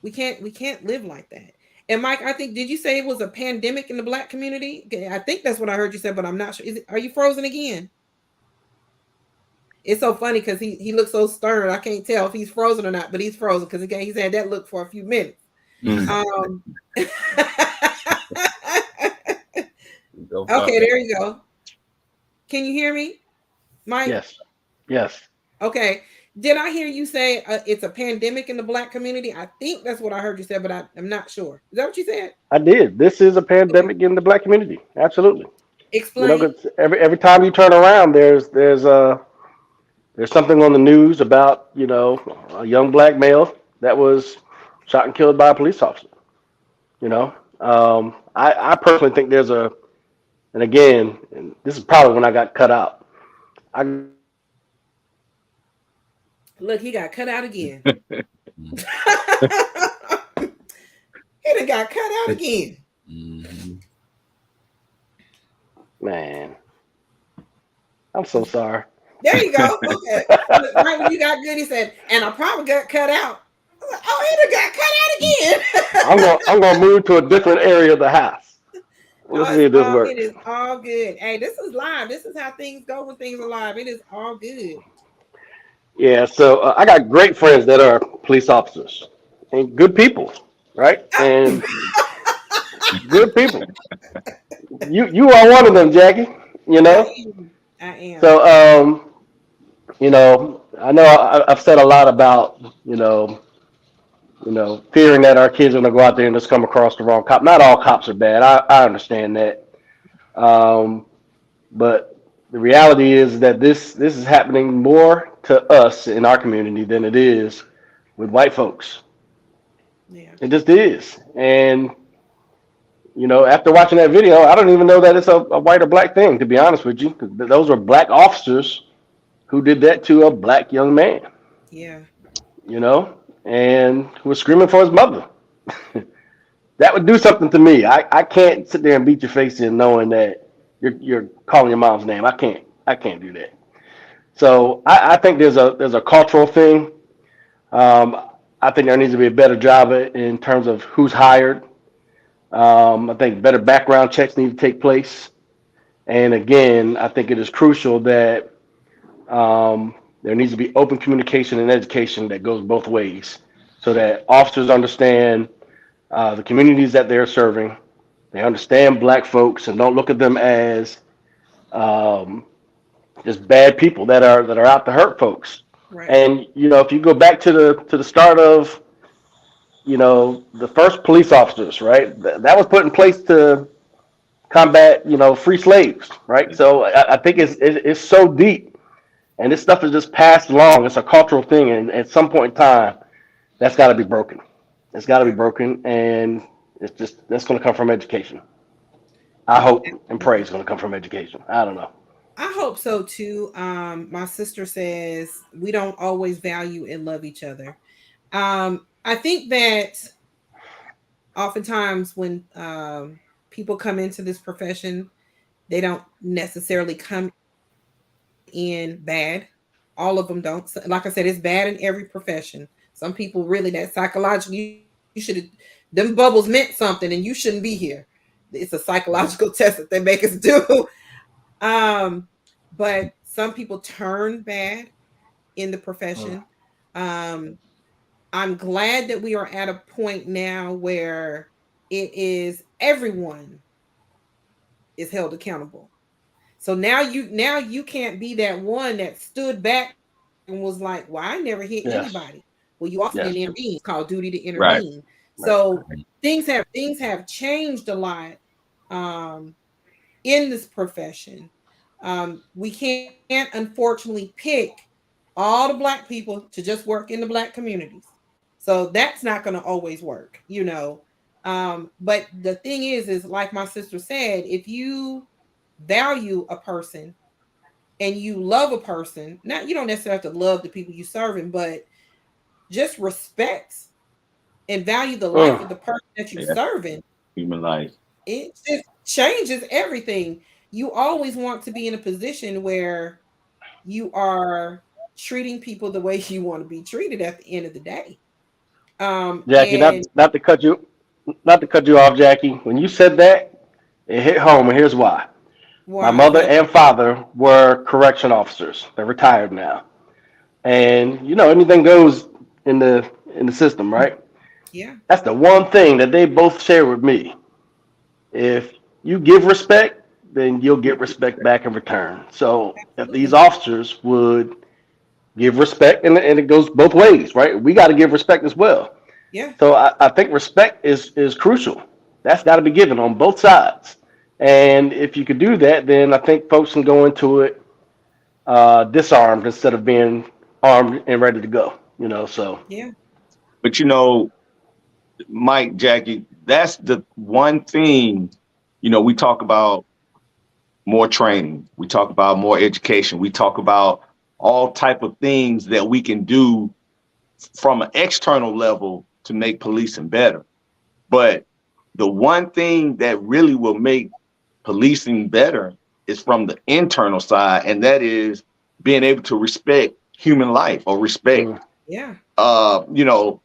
We can't live like that. And Mike, I think, did you say it was a pandemic in the Black community? Okay, I think that's what I heard you say, but I'm not sure. Are you frozen again? It's so funny because he looks so stern. I can't tell if he's frozen or not, but he's frozen because he's had that look for a few minutes. Mm. Um, Go okay, pop. there you go. Can you hear me, Mike? Yes. Yes. Okay. Did I hear you say it's a pandemic in the Black community? I think that's what I heard you say, but I'm not sure. Is that what you said? I did. This is a Okay. pandemic in the Black community. Absolutely. Explain. 'Cause every time you turn around, there's something on the news about a young black male that was shot and killed by a police officer. I personally think there's a and again, and this is probably when I got cut out. I got great friends that are police officers Look, he got and cut out good again. people, Mm. He done got cut out again. Mhm. man. I'm so sorry. There you go. Okay. Look, right when you got good, he said, and I probably got cut out. I was like, oh, he done got cut out again. I'm gonna move to a different area of the house. No, Let's see if this it works. is all good. Hey, this is live. This is how things go when things are live. It is all good. Yeah, so I got great friends that are police officers and good people, right? And good people. You are one of them, Jackie. You I know. am. I am. So I know I've said a lot about fearing that our kids are gonna go out there and just come across the wrong cop. Not all cops are bad. I understand that. Um, but the reality is that this is happening more to us in our community than it is with white folks. Yeah. It just is. And after watching that video, I don't even know that it's a white or black thing, to be honest with you. 'Cause those were black officers who did that to a black young man, Yeah. and who was screaming for his mother. That would do something to me. I can't sit there and beat your face in knowing that you're calling your mom's name. I can't do that. So I think there's a cultural thing. I think there needs to be a better job in terms of who's hired. I think better background checks need to take place. And again, I think it is crucial that there needs to be open communication and education that goes both ways so that officers understand the communities that they're serving. They understand black folks and don't look at them as um, just bad people that are out to hurt folks. Right. And if you go back to the start of the first police officers, right? That was put in place to combat free slaves, right? So I think it's so deep, and this stuff is just passed along. It's a cultural thing, and at some point in time, that's got to be broken. It's got to be Right. broken, and that's going to come from education. I hope and pray it's going to come from education. I don't know. I hope so too. My sister says we don't always value and love each other. I think that oftentimes when people come into this profession, they don't necessarily come in bad. All of them don't. Like I said, it's bad in every profession. Some people really that psychological. You should have them bubbles meant something, and you shouldn't be here. It's a psychological test that they make us do. Um, but some people turn bad in the profession. Mm. Um, I'm glad that we are at a point now where it is everyone is held accountable. So now you can't be that one that stood back and was like, "Well, I never hit anybody." Yes. Well, you also didn't Yes. intervene. It's called duty to Right. intervene. Right. So things have changed a lot um, in this profession. We can't unfortunately pick all the black people to just work in the black communities. So that's not going to always work. But the thing is like my sister said, if you value a person and you love a person, not you don't necessarily have to love the people you serving, but just respect and value the life Mm. of the person that you Yeah. serving, Human life. it just changes everything. You always want to be in a position where you are treating people the way you want to be treated at the end of the day. Jackie, And not to cut you off, Jackie. When you said that, it hit home, and here's why. My why? mother and father were correction officers. They're retired now, and anything goes in the system, right? Yeah, That's the one thing that they both share with me. If you give respect, then you'll get respect back in return. So if these absolutely. officers would give respect, and it goes both ways, right? We got to give respect as well. Yeah, So I think respect is crucial. That's got to be given on both sides. And if you could do that, then I think folks can go into it disarmed instead of being armed and ready to go. So yeah, But Mike, Jackie, that's the one thing, we talk about more training. We talk about more education. We talk about all type of things that we can do from an external level to make policing better. But the one thing that really will make policing better is from the internal side, and that is being able to respect human life or respect, mm, yeah. uh, you know,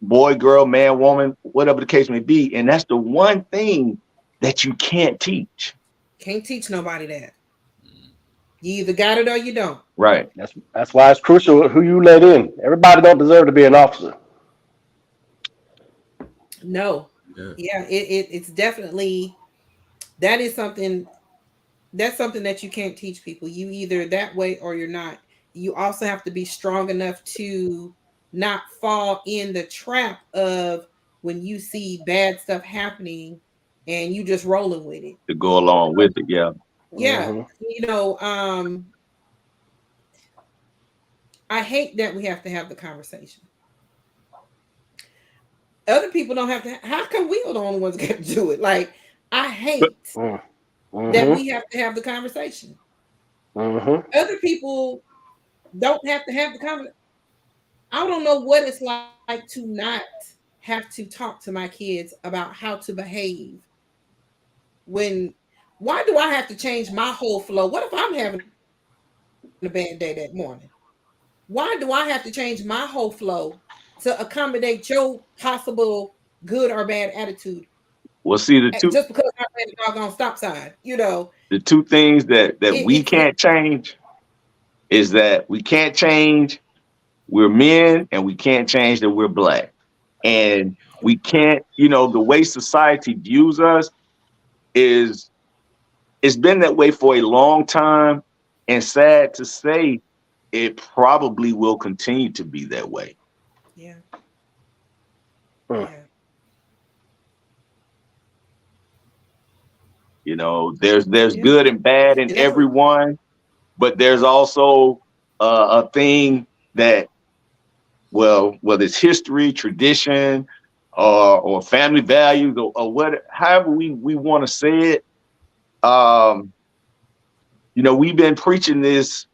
boy, girl, man, woman, whatever the case may be. And that's the one thing that you can't teach. Can't teach nobody that. You either got it or you don't. Right. that's why it's crucial who you let in. Everybody don't deserve to be an officer. No. Yeah. Yeah, it's definitely that is something that's something that you can't teach people. You either that way or you're not. You also have to be strong enough to not fall in the trap of when you see bad stuff happening and you just rolling with it. To go along with it. Yeah. Yeah, Hmm. I hate that we have to have the conversation. Other people don't have to. How come we are the only ones got to do it? Like, I But hate Mm. that Hmm. we have to have the conversation. Hmm. Other people don't have to have the conversation. I don't know what it's like to not have to talk to my kids about how to behave when. Why do I have to change my whole flow? What if I'm having a bad day that morning? Why do I have to change my whole flow to accommodate your possible good or bad attitude we'll see just because I ran the doggone stop sign? the two things that we It's can't change is that we can't change we're men and we can't change that we're black. And we can't, the way society views us is it's been that way for a long time. And sad to say, it probably will continue to be that way. yeah, Mm. yeah, There's yeah. good and bad in And that's what everyone, but there's also a thing that, well, whether it's history, tradition, or family values, or what, however we want to say it, um, We've been preaching this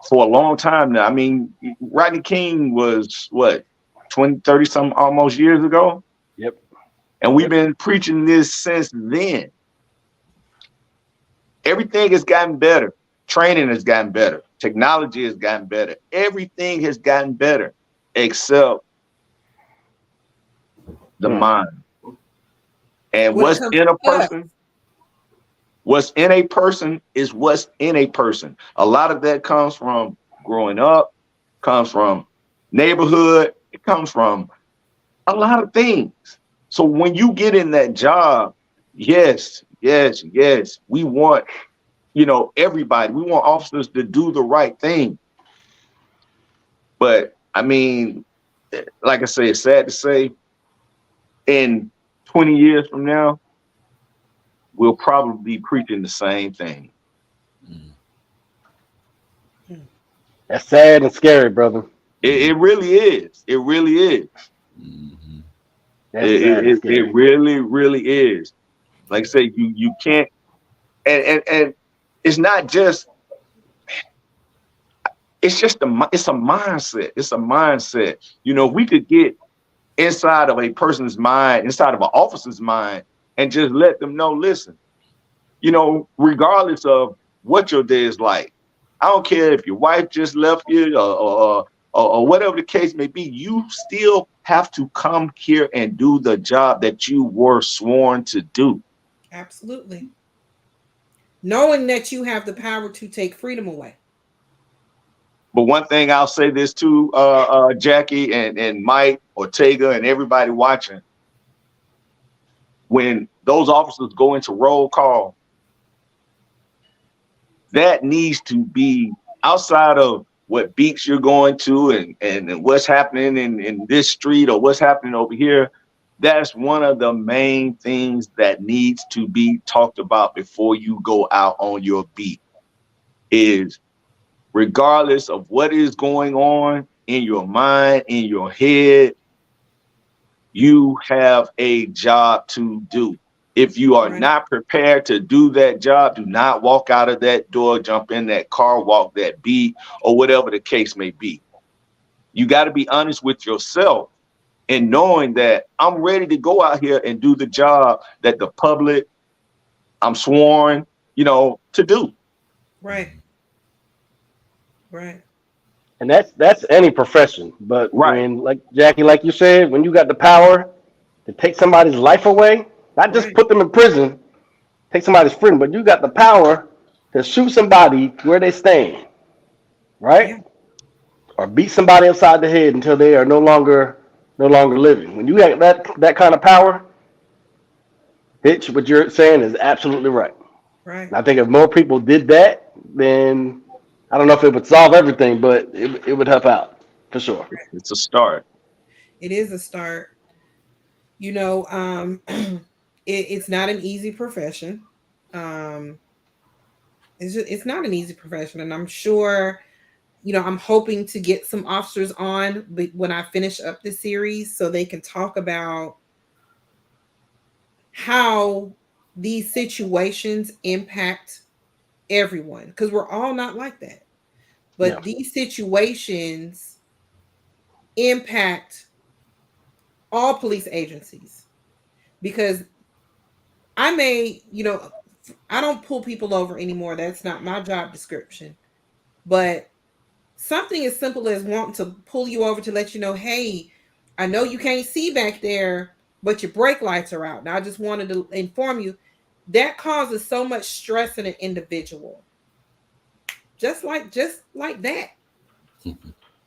for a long time now. I mean, Rodney King was what, 20, 30 some almost years ago? Yep. And we've been preaching this since then. Everything has gotten better. Training has gotten better. Technology has gotten better. Everything has gotten better except the mind. And When it what's comes in a to us, person, what's in a person is what's in a person. A lot of that comes from growing up, comes from neighborhood, it comes from a lot of things. So when you get in that job, yes, we want, everybody, we want officers to do the right thing. But I mean, like I say, it's sad to say, in 20 years from now, we'll probably be preaching the same thing. That's sad and scary, brother. It really is. It really is. Mm-hmm. That's sad and It scary. really, really is. Like I say, you can't, and it's not just, it's a mindset. It's a mindset. We could get inside of a person's mind, inside of an officer's mind, and just let them know, listen, regardless of what your day is like, I don't care if your wife just left you or whatever the case may be, you still have to come here and do the job that you were sworn to do. absolutely. Knowing that you have the power to take freedom away. But one thing I'll say this to Jackie and Mike, Ortega, and everybody watching, when those officers go into roll call, that needs to be outside of what beats you're going to and what's happening in this street or what's happening over here. That's one of the main things that needs to be talked about before you go out on your beat, is regardless of what is going on in your mind, in your head, you have a job to do. If you are not prepared to do that job, do not walk out of that door, jump in that car, walk that beat, or whatever the case may be. You got to be honest with yourself and knowing that I'm ready to go out here and do the job that the public, I'm sworn, to do. Right. Right. And that's any profession. But Right. when, like Jackie, like you said, when you got the power to take somebody's life away, not just Right. put them in prison, take somebody's freedom, but you got the power to shoot somebody where they stand, Yeah. right? Or beat somebody upside the head until they are no longer living. When you got that kind of power, bitch, what you're saying is absolutely right. Right. And I think if more people did that, then I don't know if it would solve everything, but it would help out for sure. It's a start. It is a start. You know, it's not an easy profession. Um, it's not an easy profession, and I'm sure, I'm hoping to get some officers on, but when I finish up the series, so they can talk about how these situations impact everyone, because we're all not like that. Yeah. But these situations impact all police agencies, because I may, I don't pull people over anymore. That's not my job description. But something as simple as wanting to pull you over to let you know, hey, I know you can't see back there, but your brake lights are out. Now, I just wanted to inform you that causes so much stress in an individual. Just like that.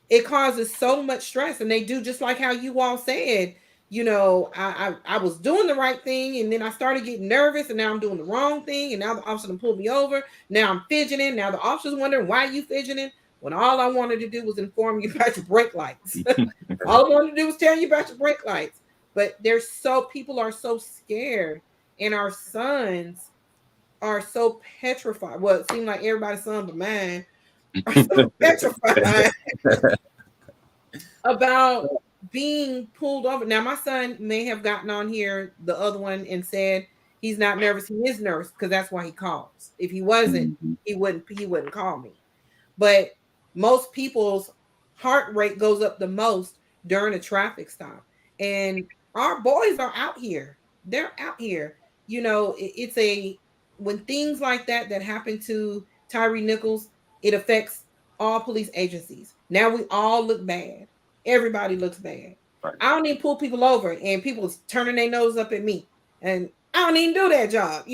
It causes so much stress, and they do just like how you all said. I was doing the right thing, and then I started getting nervous, and now I'm doing the wrong thing, and now the officer pulled me over. Now I'm fidgeting. Now the officer's wondering why you fidgeting, when all I wanted to do was inform you about your brake lights. All I wanted to do was tell you about your brake lights. But people are so scared, and our sons are so petrified. Well, it seemed like everybody's son but mine are so petrified about being pulled over. Now, my son may have gotten on here, the other one, and said He's not nervous. He is nervous because that's why he calls. If he wasn't, Mhm. he wouldn't call me. But most people's heart rate goes up the most during a traffic stop. And our boys are out here. They're out here. It's a when things like that happen to Tyree Nichols, it affects all police agencies. Now we all look bad. Everybody looks bad. Right. I don't even pull people over and people turning their nose up at me. And I don't even do that job,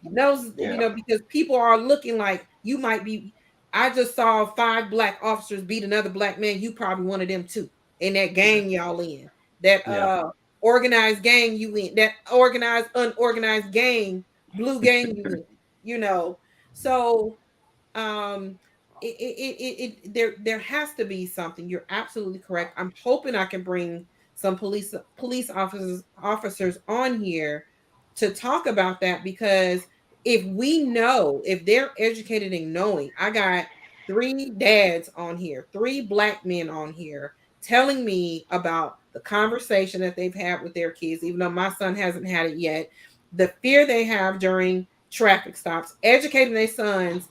nose, Yeah. because people are looking like you might be. I just saw 5 black officers beat another black man. You probably one of them too. In that Yeah. gang y'all in. That Yeah. organized gang you in. That organized, unorganized gang, blue gang you in. You know. So um there has to be something. You're absolutely correct. I'm hoping I can bring some police officers on here to talk about that, because if they're educated in knowing. I got 3 dads on here, 3 black men on here telling me about the conversation that they've had with their kids, even though my son hasn't had it yet. The fear they have during traffic stops, educating their sons.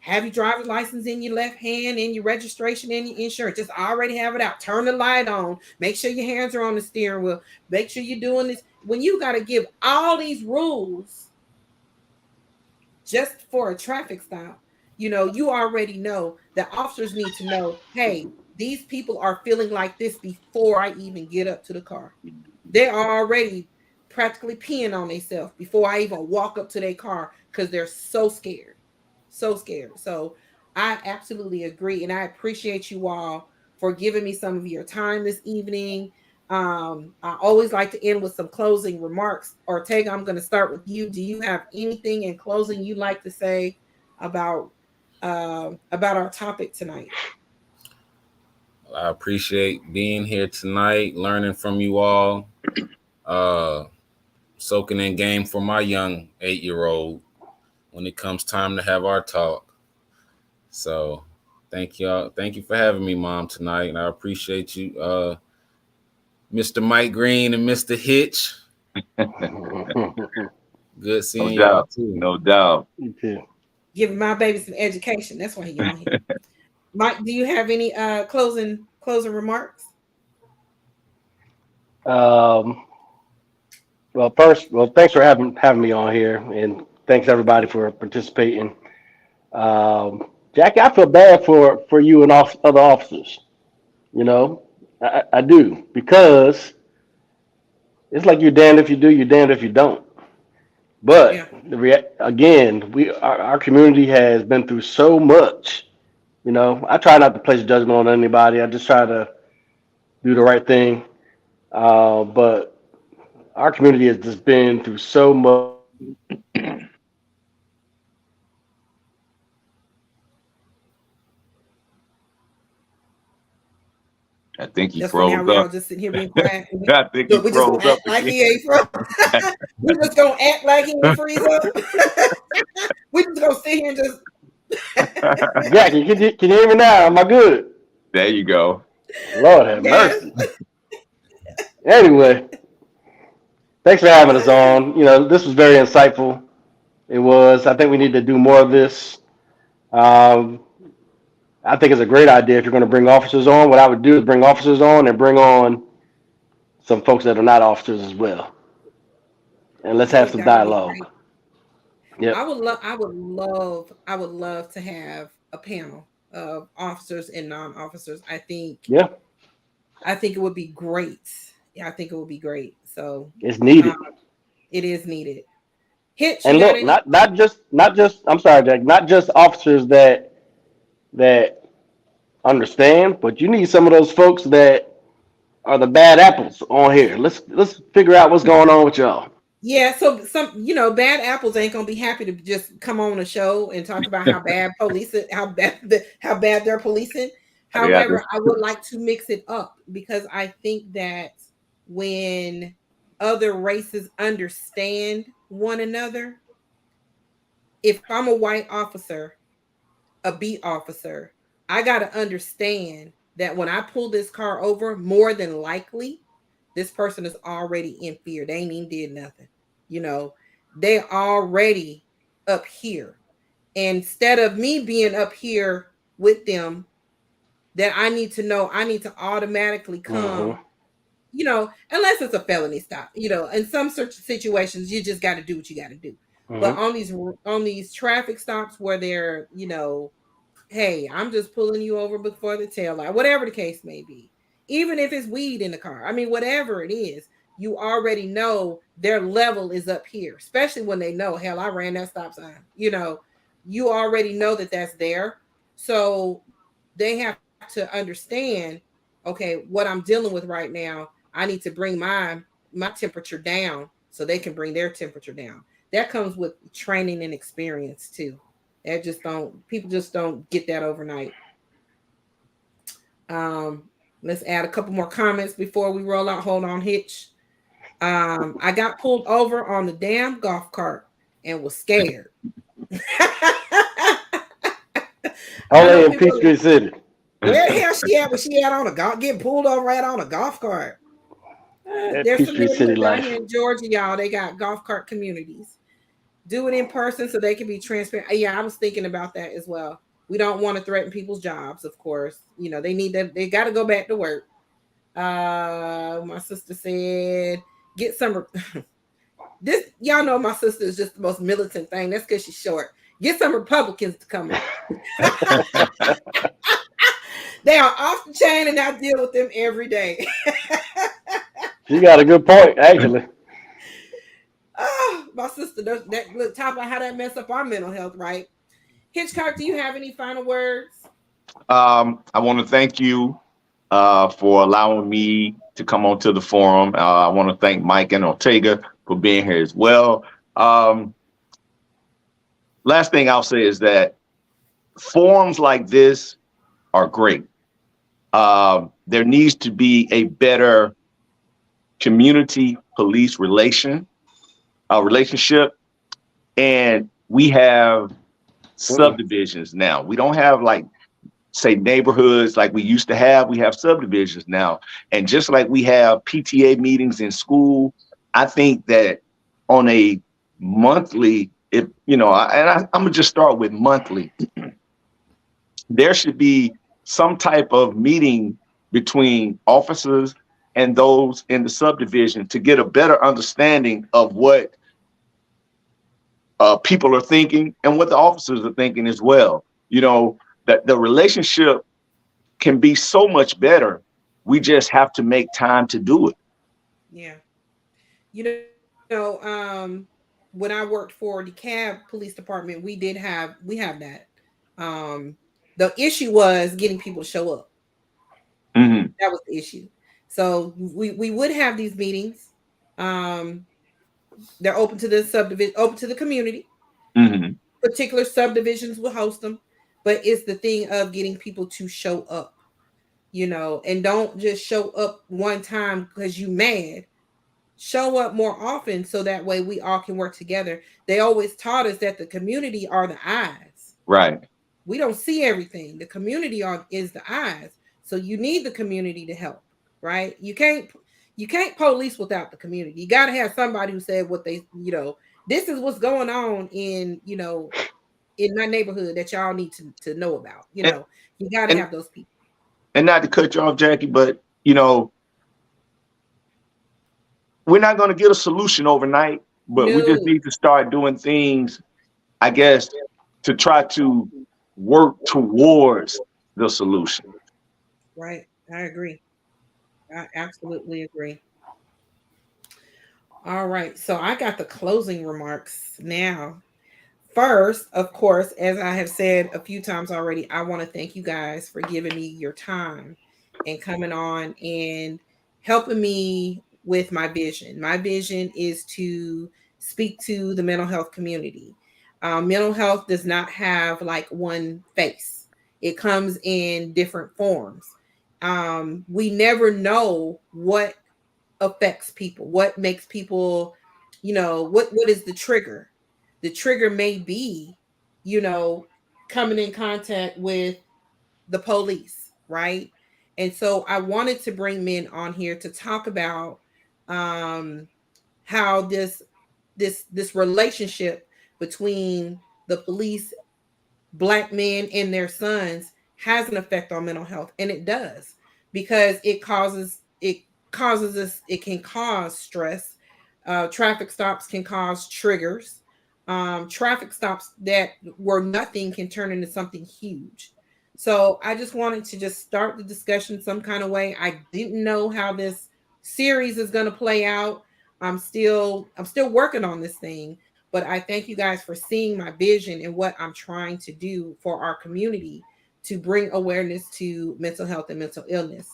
Have your driver's license in your left hand and your registration and your insurance. Just already have it out. Turn the light on. Make sure your hands are on the steering wheel. Make sure you're doing this. When you got to give all these rules just for a traffic stop, you already know that officers need to know, hey, these people are feeling like this before I even get up to the car. They are already practically peeing on themselves before I even walk up to their car because they're so scared. So scared. So I absolutely agree. And I appreciate you all for giving me some of your time this evening. I always like to end with some closing remarks. Ortega, I'm going to start with you. Do you have anything in closing you'd like to say about our topic tonight? I appreciate being here tonight, learning from you all, uh, soaking in game for my young 8-year-old when it comes time to have our talk. So thank y'all. Thank you for having me, Mom, tonight. And I appreciate you, Mr. Mike Green and Mr. Hitch. Good No seeing y'all doubt. too. No doubt. You too. Giving my baby some education. That's why he on here. Mike, do you have any closing remarks? Um, thanks for having me on here, and thanks everybody for participating. Jackie, I feel bad for you and other officers. You know, I do, because it's like you're damned if you do, you're damned if you don't. Yeah. But again, our community has been through so much. I try not to place judgment on anybody. I just try to do the right thing. But our community has just been through so much. I think he Just for now, froze we up. all just sitting here being quiet. And I think he we just froze gonna act up like again. he ain't from. We just gonna act like he ain't freeze up. We just gonna sit here and just. Jackie, can you hear me now? Am I good? There you go. Lord have Yes. mercy. Anyway, thanks for having us on. This was very insightful. It was. I think we need to do more of this. Um, I think it's a great idea if you're going to bring officers on. What I would do is bring officers on and bring on some folks that are not officers as well, and let's I have think some that would be dialogue. great. Yep. I would love to have a panel of officers and non-officers. Yeah. I think it would be great. Yeah, I think it would be great. So It's um, needed. it is needed. Hitch, you And got look, any? not just. I'm sorry, Jack. Not just officers that understand, but you need some of those folks that are the bad apples on here. Let's figure out what's going on with y'all. Yeah, so bad apples ain't gonna be happy to just come on a show and talk about how bad policing, how bad they're policing. Yeah, However, I would like to mix it up because I think that when other races understand one another, if I'm a white officer, a beat officer, I gotta understand that when I pull this car over, more than likely, this person is already in fear. They ain't even did nothing, you know. They already up here. Instead of me being up here with them, that I need to know, I need to automatically Mm-hmm. come, unless it's a felony stop. In some situations, you just got to do what you got to do. But Mm-hmm. on these traffic stops where they're, hey, I'm just pulling you over before the tail light, whatever the case may be. Even if it's weed in the car, I mean, whatever it is, you already know their level is up here, especially when they know, hell, I ran that stop sign. You already know that that's there. So they have to understand, okay, what I'm dealing with right now, I need to bring my temperature down so they can bring their temperature down. That comes with training and experience too. That just don't People just don't get that overnight. Um, let's add a couple more comments before we roll out. Hold on, Hitch. I got pulled over on the damn golf cart and was scared. I Only know in people are like, Peachtree City. where the hell she at when she had on a golf getting pulled over right on a golf cart? That There's some Peachtree City neighborhoods out life. here in Georgia, y'all. They got golf cart communities. Do it in person so they can be transparent. Yeah, I was thinking about that as well. We don't want to threaten people's jobs, of course. They got to go back to work. My sister said, get some. This, y'all know my sister is just the most militant thing. That's because she's short. Get some Republicans to come up. They are off the chain and I deal with them every day. She got a good point, actually. Oh, my sister, that look, talk about how that mess up our mental health, right? Hitchcock, do you have any final words? I want to thank you for allowing me to come onto the forum. I want to thank Mike and Ortega for being here as well. Um, Last thing I'll say is that forums like this are great. There needs to be a better community police relationship, and we have Mm-mm. subdivisions now. We don't have like say neighborhoods like we used to have. We have subdivisions now, and just like we have PTA meetings in school, I think that on a monthly, if I'm gonna just start with monthly, there should be some type of meeting between officers and those in the subdivision to get a better understanding of what people are thinking and what the officers are thinking as well. That the relationship can be so much better. We just have to make time to do it. Yeah. When I worked for the Cab Police Department, we have that. Um, the issue was getting people to show up. Hmm. That was the issue. So we would have these meetings. Um, they're open to the subdivision, open to the community. Hmm. Particular subdivisions will host them, but it's the thing of getting people to show up, and don't just show up one time because you mad. Show up more often so that way we all can work together. They always taught us that the community are the eyes. Right. We don't see everything. The community is the eyes. So you need the community to help, right? You can't police without the community. You got to have somebody who said what this is what's going on in my neighborhood that y'all need to know about. And, You got to and have those people. and not to cut you off, Jackie, but we're not going to get a solution overnight, but we just No, need to start doing things, I guess, to try to work towards the solution. right. I agree. I absolutely agree. All right. So I got the closing remarks now. First, of course, as I have said a few times already, I want to thank you guys for giving me your time and coming on and helping me with my vision. My vision is to speak to the mental health community. Mental health does not have like one face, it comes in different forms. We never know what affects people, what makes people, what is the trigger. The trigger may be, you know coming in contact with the police, right? And so I wanted to bring men on here to talk about um how this this relationship between the police, black men and their sons has an effect on mental health, and it does, because it causes us, it can cause stress. Traffic stops can cause triggers. Traffic stops that were nothing can turn into something huge. So I just wanted to just start the discussion some kind of way. I didn't know how this series is going to play out. I'm still working on this thing, but I thank you guys for seeing my vision and what I'm trying to do for our community to bring awareness to mental health and mental illness.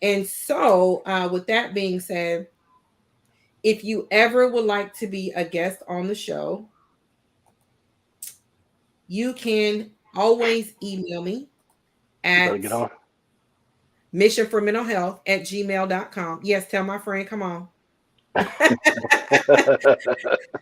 And so, with that being said, if you ever would like to be a guest on the show, you can always email me You better at get on. missionformentalhealth@gmail.com. Yes, tell my friend, come on.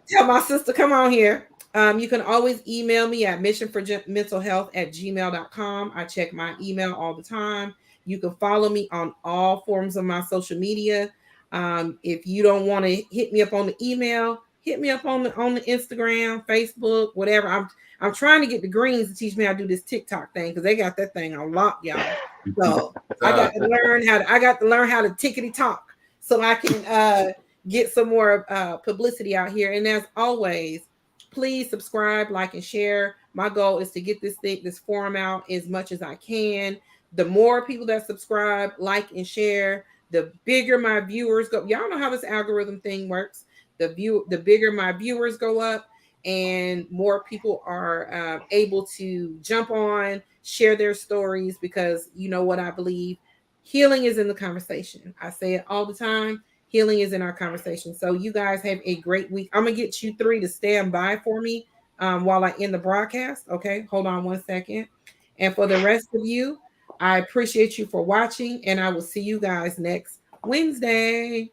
Tell my sister, come on here. You can always email me at missionformentalhealth@gmail.com. I check my email all the time. You can follow me on all forms of my social media. If you don't want to hit me up on the email, hit me up on the Instagram, Facebook, whatever. I'm trying to get the Greens to teach me how to do this TikTok thing because they got that thing on lock, y'all. So I got to learn how to tickety talk so I can get some more publicity out here. And as always, please subscribe, like, and share. My goal is to get this forum out as much as I can. The more people that subscribe, like, and share, the bigger my viewers go. Y'all know how this algorithm thing works. The bigger my viewers go up, and more people are able to jump on, share their stories, because you know what I believe, healing is in the conversation. I say it all the time. Healing is in our conversation. So you guys have a great week. I'm gonna get you three to stand by for me while I end the broadcast. Okay, hold on one second. And for the rest of you, I appreciate you for watching, and I will see you guys next Wednesday.